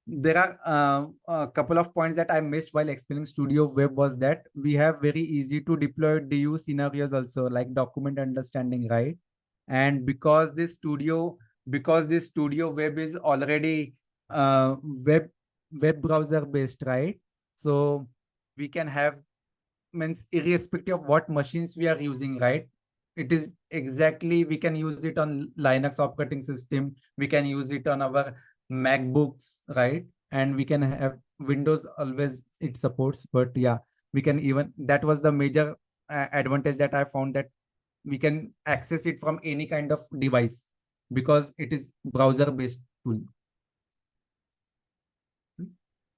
there are a couple of points that I missed while explaining Studio Web was that we have very easy to deploy DU scenarios also, like document understanding, right? And because this Studio Web is already web browser based, right? So we can have, means irrespective of what machines we are using, right? It is exactly, we can use it on Linux operating system, we can use it on our MacBooks, right? And we can have Windows always it supports, but yeah, we can even, that was the major advantage that I found, that we can access it from any kind of device because it is browser based tool.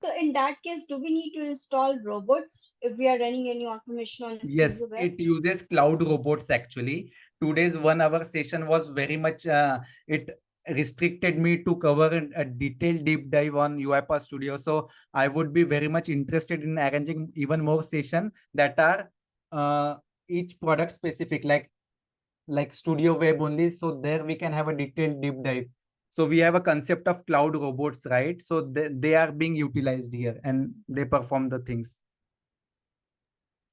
So in that case, do we need to install robots if we are running any automation on Yes, Studio Web? it uses cloud robots actually. Today's 1 hour session was very much, it restricted me to cover a detailed deep dive on UiPath Studio. So I would be very much interested in arranging even more session that are each product specific, like Studio Web only. So there we can have a detailed deep dive. So we have a concept of cloud robots, right? So they are being utilized here and they perform the things.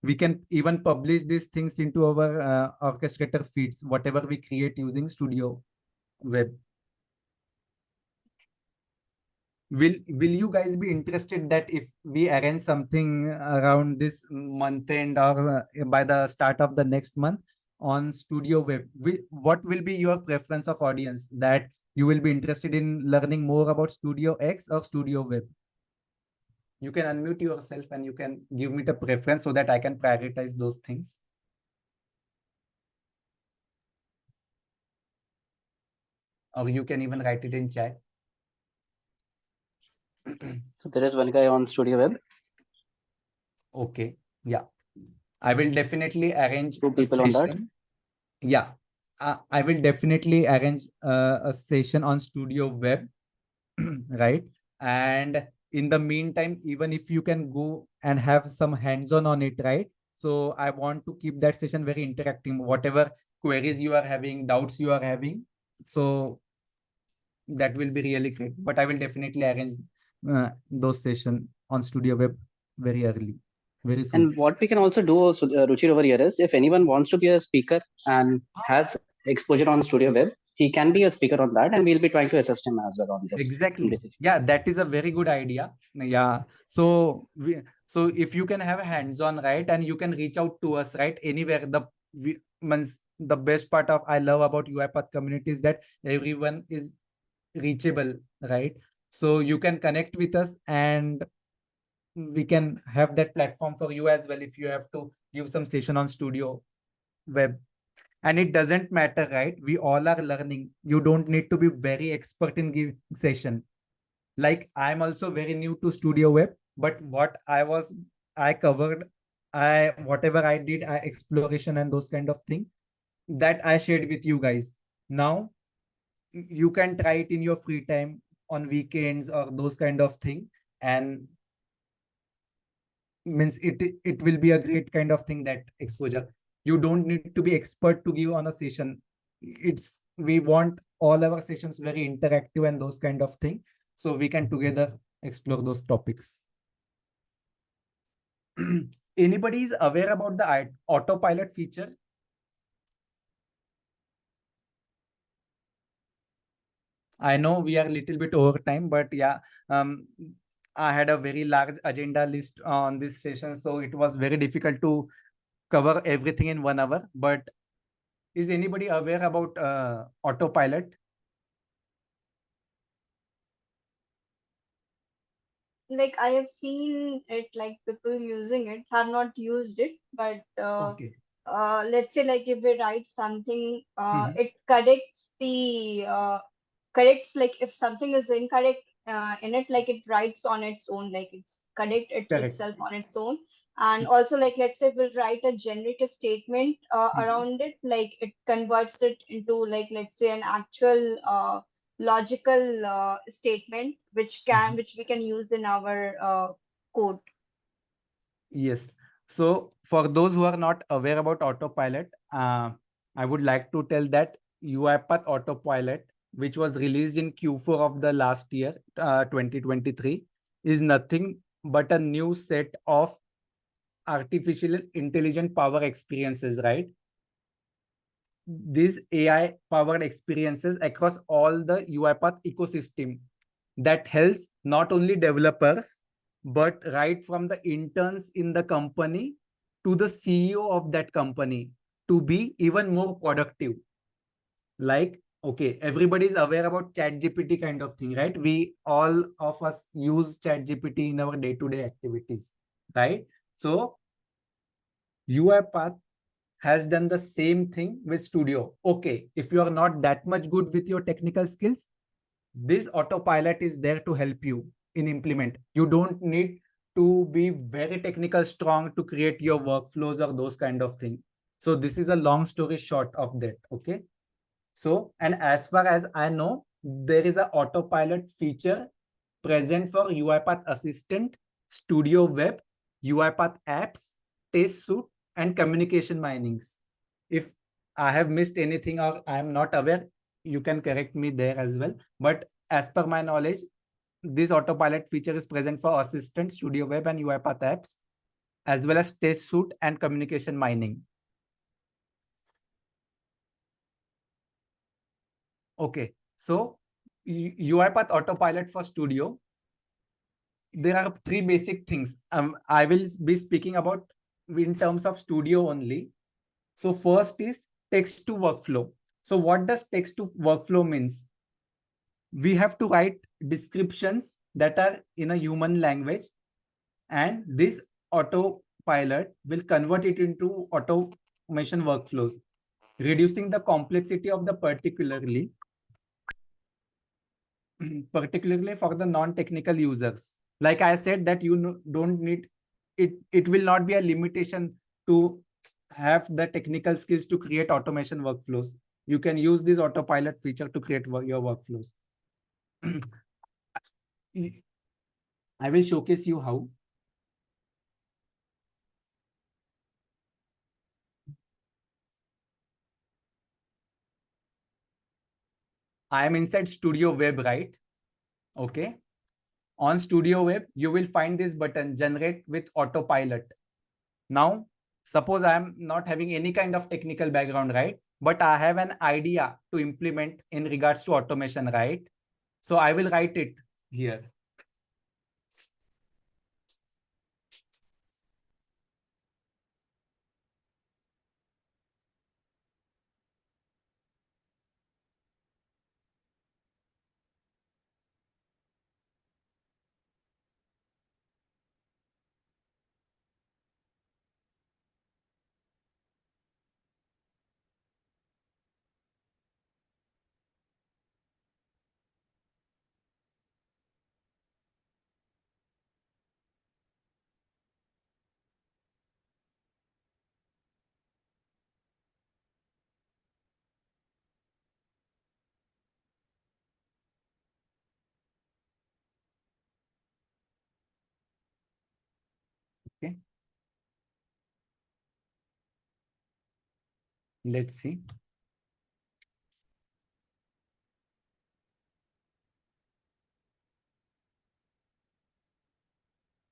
We can even publish these things into our orchestrator feeds, whatever we create using Studio Web. Will you guys be interested that if we arrange something around this month end or by the start of the next month on Studio Web, what will be your preference of audience, that you will be interested in learning more about Studio X or Studio Web? You can unmute yourself and you can give me the preference so that I can prioritize those things. Or you can even write it in chat. So there is one guy on Studio Web. Okay, yeah. I will definitely arrange 2 people on that. Yeah, I will definitely arrange a session on Studio Web, right? And in the meantime, even if you can go and have some hands-on on it, right? So I want to keep that session very interactive. Whatever queries you are having, doubts you are having, so that will be really great. But I will definitely arrange those sessions on Studio Web very early, very soon. And what we can also do, Ruchir, over here is if anyone wants to be a speaker and has exposure on Studio Web, he can be a speaker on that, and we'll be trying to assist him as well on this. Exactly. Yeah, that is a very good idea. Yeah. So so if you can have a hands-on, right, and you can reach out to us, right, anywhere. Means the best part of I love about UiPath community is that everyone is reachable, right? So you can connect with us and we can have that platform for you as well if you have to give some session on Studio Web. And it doesn't matter, right? We all are learning. You don't need to be very expert in giving session. Like I'm also very new to Studio Web, but what I covered, whatever I did, exploration and those kind of thing that I shared with you guys. Now you can try it in your free time on weekends or those kind of thing, and means it will be a great kind of thing, that exposure. You don't need to be expert to give on a session. We want all our sessions very interactive and those kind of thing, so we can together explore those topics. Anybody is aware about the autopilot feature? I know we are a little bit over time, but yeah, I had a very large agenda list on this session, so it was very difficult to cover everything in 1 hour. But is anybody aware about autopilot? Like I have seen it, like people using it, have not used it, but Okay. let's say like if we write something, it corrects, like if something is incorrect in it, like it writes on its own, like it's correct itself on its own. And also, like let's say we'll write a generic statement around it, like it converts it into, like let's say, an actual logical statement which we can use in our code. Yes. So for those who are not aware about autopilot, I would like to tell that UiPath autopilot which was released in Q4 of the last year, 2023, is nothing but a new set of artificial intelligent power experiences, right? These AI powered experiences across all the UiPath ecosystem that helps not only developers, but right from the interns in the company to the CEO of that company to be even more productive. Like, okay, everybody is aware about ChatGPT kind of thing, right? We all of us use ChatGPT in our day-to-day activities, right? So UiPath has done the same thing with Studio. Okay, if you are not that much good with your technical skills, this autopilot is there to help you in implement. You don't need to be very technical strong to create your workflows or those kind of things. So this is a long story short of that. Okay. So, and as far as I know, there is an autopilot feature present for UiPath Assistant, Studio Web, UiPath Apps, Test Suite, and Communication Minings. If I have missed anything or I am not aware, you can correct me there as well. But as per my knowledge, this autopilot feature is present for Assistant, Studio Web, and UiPath Apps, as well as Test Suite and Communication Mining. Okay, so UiPath Autopilot for Studio, there are three basic things. I will be speaking about in terms of Studio only. So first is text to workflow. So what does text to workflow means? We have to write descriptions that are in a human language, and this autopilot will convert it into automation workflows, reducing the complexity of the particularly for the non-technical users. Like I said, that you don't need it. It will not be a limitation to have the technical skills to create automation workflows. You can use this autopilot feature to create your workflows. I will showcase you how. I am inside Studio Web, right? Okay. On Studio Web, you will find this button, Generate with Autopilot. Now, suppose I am not having any kind of technical background, right? But I have an idea to implement in regards to automation, right? So I will write it here. Okay. Let's see.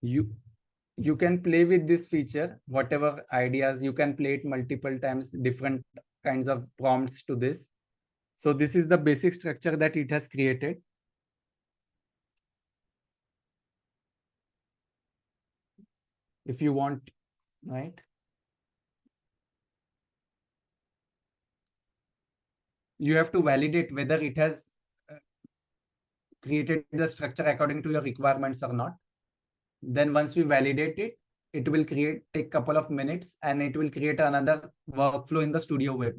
You can play with this feature, whatever ideas, you can play it multiple times, different kinds of prompts to this. So this is the basic structure that it has created. If you want, right? You have to validate whether it has created the structure according to your requirements or not. Then once we validate it, it will take a couple of minutes and it will create another workflow in the Studio Web.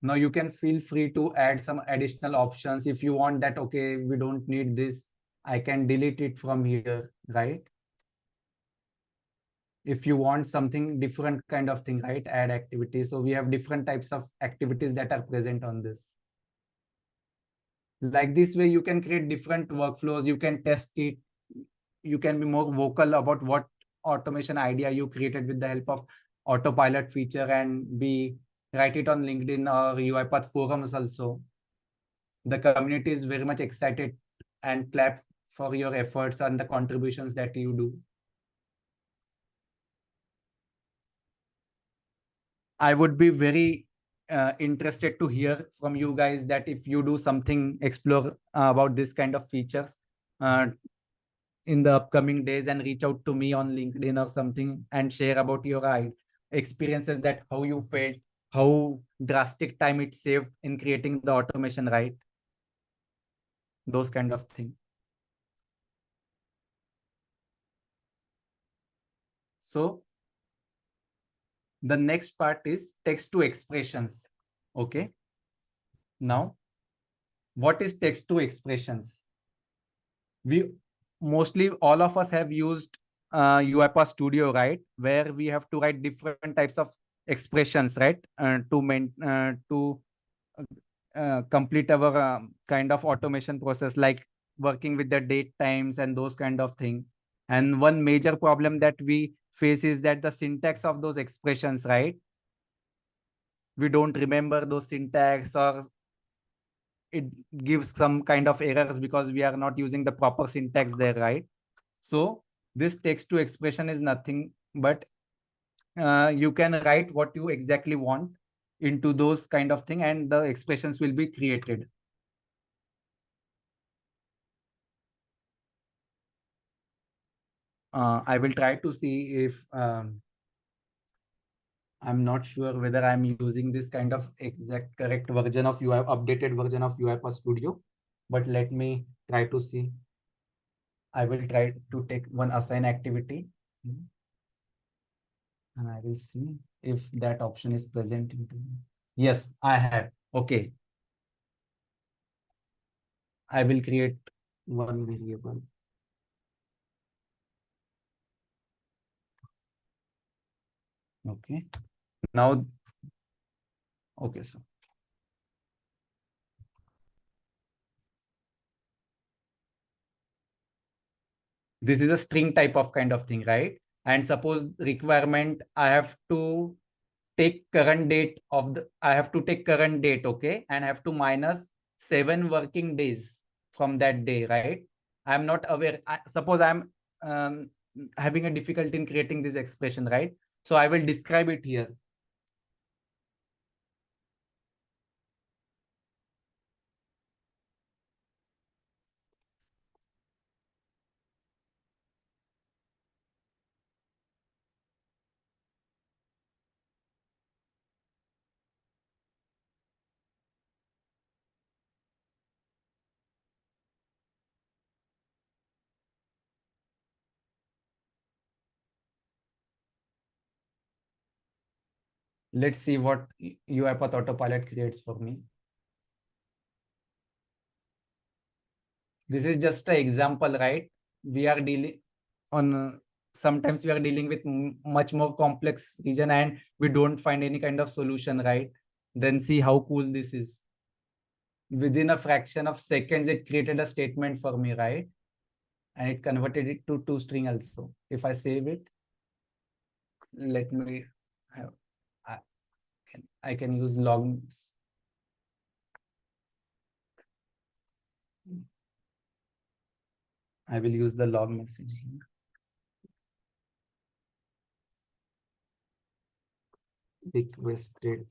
Now you can feel free to add some additional options if you want that, okay, we don't need this, I can delete it from here, right? If you want something different kind of thing, right? Add activities. So we have different types of activities that are present on this. Like this way, you can create different workflows. You can test it. You can be more vocal about what automation idea you created with the help of autopilot feature and be write it on LinkedIn or UiPath forums also. The community is very much excited and clap for your efforts and the contributions that you do. I would be very interested to hear from you guys that if you do something, explore about this kind of features in the upcoming days, and reach out to me on LinkedIn or something and share about your experiences, that how you felt, how drastic time it saved in creating the automation, right? Those kind of things. So the next part is text to expressions. Okay. Now, what is text to expressions? We mostly, all of us have used UiPath Studio, right? Where we have to write different types of expressions, right? To complete our kind of automation process, like working with the date times and those kind of thing. And one major problem that we face is that the syntax of those expressions, right? We don't remember those syntax, or it gives some kind of errors because we are not using the proper syntax there, right? So this text to expression is nothing but you can write what you exactly want into those kind of thing, and the expressions will be created. I will try to see if I'm not sure whether I'm using this kind of exact correct version of UI, updated version of UiPath Studio, but let me try to see. I will try to take one assign activity, and I will see if that option is present. Yes, I have. Okay. I will create one variable. Okay. Now, okay, so this is a string type of kind of thing, right? And suppose requirement, I have to take current date of the, I have to take current date, okay? And I have to minus 7 working days from that day, right? I'm not aware. Suppose I'm having a difficulty in creating this expression, right? So I will describe it here. Let's see what UiPath Autopilot creates for me. This is just an example, right? We are dealing on, sometimes we are dealing with much more complex region and we don't find any kind of solution, right? Then see how cool this is. Within a fraction of seconds, it created a statement for me, right? And it converted it to toString also. If I save it, let me have, I can use logs. I will use the log message here. Requested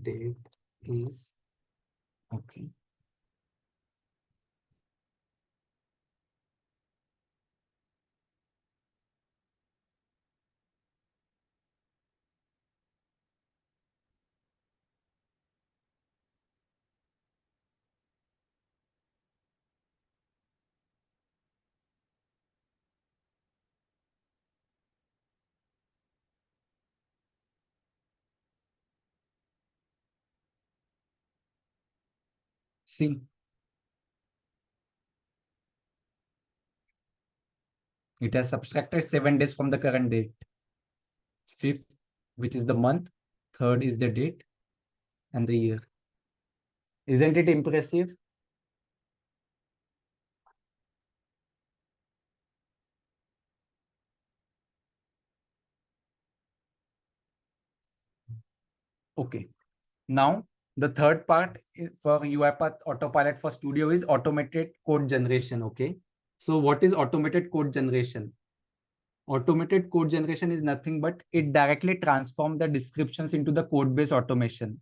date is okay. See, it has subtracted 7 days from the current date. 5th, which is the month, 3rd is the date, and the year. Isn't it impressive? Okay, Now, the third part for UiPath Autopilot for Studio is automated code generation. Okay. So what is automated code generation? Automated code generation is nothing but it directly transforms the descriptions into the code-based automation.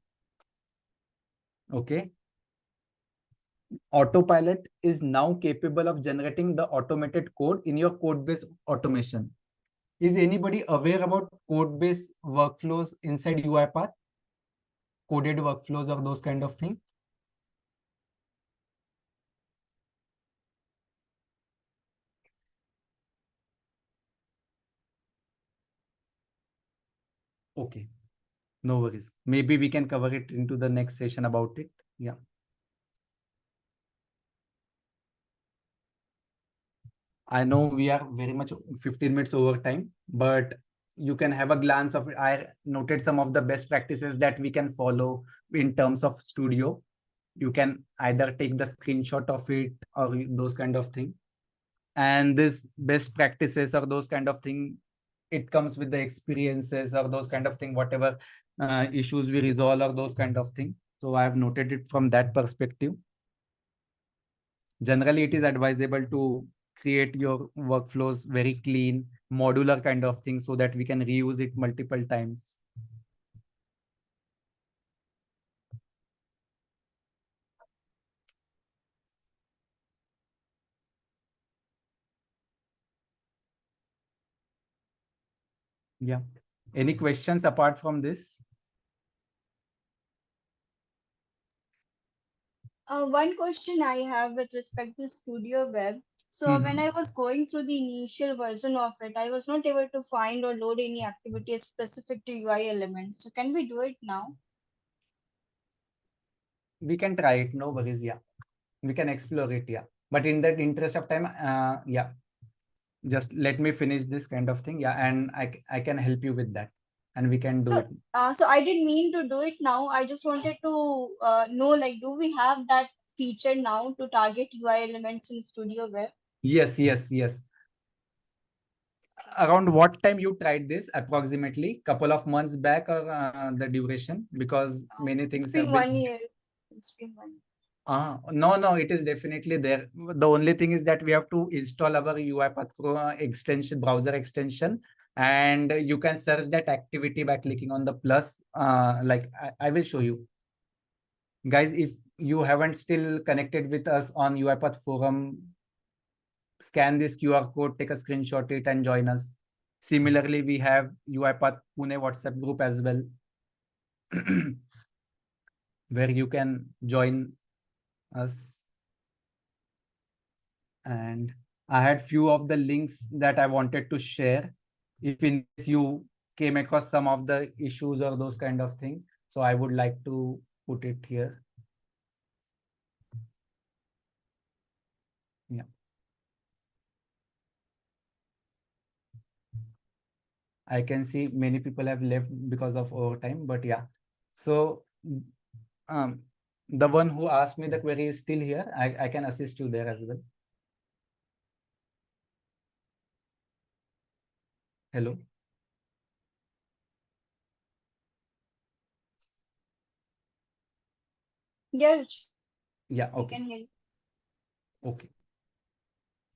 Okay. Autopilot is now capable of generating the automated code in your code-based automation. Is anybody aware about code-based workflows inside UiPath? Coded workflows or those kind of things? Okay, no worries. Maybe we can cover it into the next session about it. Yeah. I know we are very much 15 minutes over time, but you can have a glance of it. I noted some of the best practices that we can follow in terms of studio. You can either take the screenshot of it or those kind of thing. And this best practices or those kind of thing, it comes with the experiences or those kind of thing, whatever issues we resolve or those kind of thing. So I have noted it from that perspective. Generally, it is advisable to create your workflows very clean, modular kind of thing so that we can reuse it multiple times. Yeah. Any questions apart from this? One question I have with respect to Studio Web. So when I was going through the initial version of it, I was not able to find or load any activities specific to UI elements. So can we do it now? We can try it, no worries. Yeah, we can explore it. Yeah, but in that interest of time, yeah, just let me finish this kind of thing. Yeah, and I can help you with that, and we can do it. So I didn't mean to do it now. I just wanted to know, like, do we have that feature now to target UI elements in Studio Web? Yes. Around what time you tried this? Approximately couple of months back, or the duration? Because many things It's been have been. 1 year. It's been 1 year. No, it is definitely there. The only thing is that we have to install our UiPath extension, browser extension, and you can search that activity by clicking on the plus. Like I will show you. Guys, if you haven't still connected with us on UiPath forum, scan this QR code, take a screenshot it and join us. Similarly, we have UiPath Pune WhatsApp group as well, where you can join us. And I had few of the links that I wanted to share if in case you came across some of the issues or those kind of thing. So I would like to put it here. Yeah. I can see many people have left because of overtime, but yeah. So the one who asked me the query is still here. I can assist you there as well. Hello. Yes. Yeah, I okay. can hear you. Okay.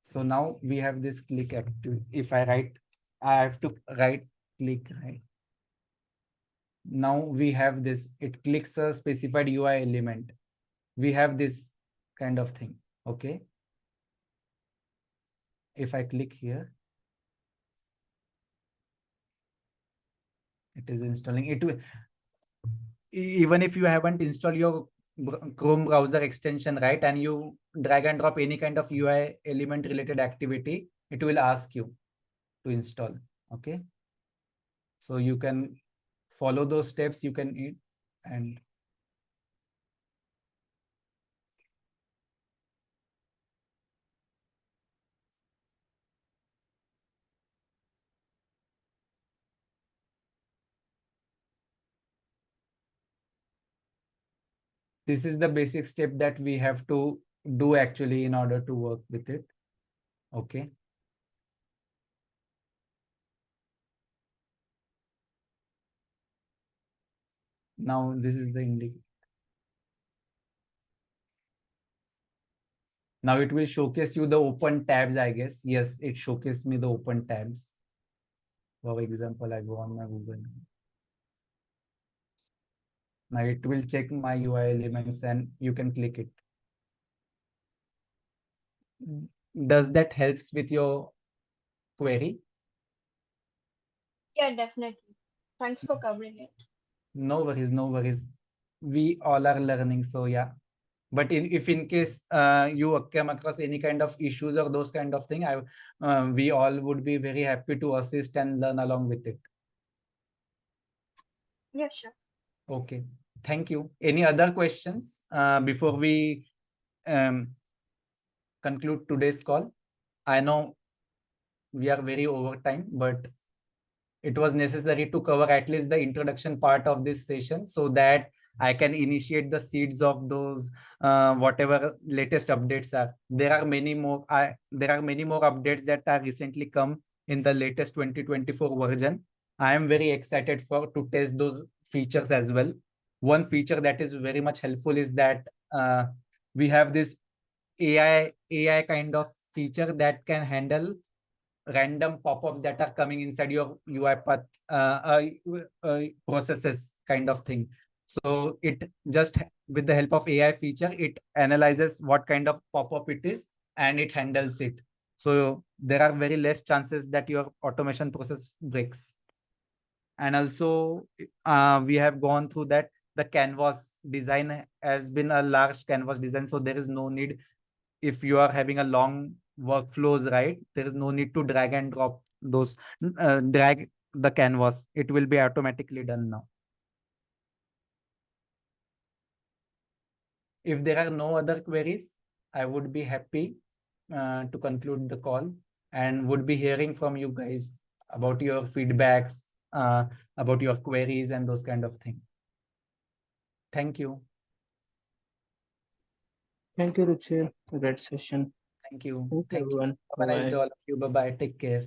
So now we have this click active. If I write, I have to right click, right? Now we have this, it clicks a specified UI element. We have this kind of thing, okay? If I click here, it is installing it. Even if you haven't installed your Chrome browser extension, right, and you drag and drop any kind of UI element related activity, it will ask you to install, okay? So you can follow those steps, you can eat, and this is the basic step that we have to do actually in order to work with it, okay? Now this is the indicator. Now it will showcase you the open tabs, I guess. Yes, it showcased me the open tabs. For example, I go on my Google. Now it will check my UI elements and you can click it. Does that helps with your query? Yeah, definitely. Thanks for covering it. No worries, no worries. We all are learning, so yeah. But if in case you came across any kind of issues or those kind of thing, we all would be very happy to assist and learn along with it. Yeah, sure. Okay, thank you. Any other questions before we conclude today's call? I know we are very over time, but it was necessary to cover at least the introduction part of this session so that I can initiate the seeds of those whatever latest updates are. There are many more updates that are recently come in the latest 2024 version. I am very excited to test those features as well. One feature that is very much helpful is that we have this AI kind of feature that can handle random pop-ups that are coming inside your UiPath processes kind of thing. So it just with the help of AI feature, it analyzes what kind of pop-up it is and it handles it. So there are very less chances that your automation process breaks. And also we have gone through that the canvas design has been a large canvas design. So there is no need, if you are having a long workflows, right, there is no need to drag and drop those, drag the canvas. It will be automatically done now. If there are no other queries, I would be happy to conclude the call and would be hearing from you guys about your feedbacks, about your queries and those kind of things. Thank you. Thank you, Ruchir. Great session. Thank you. Thank you, Thank you. everyone. Have a nice Bye-bye. day, all of you. Bye-bye. Take care.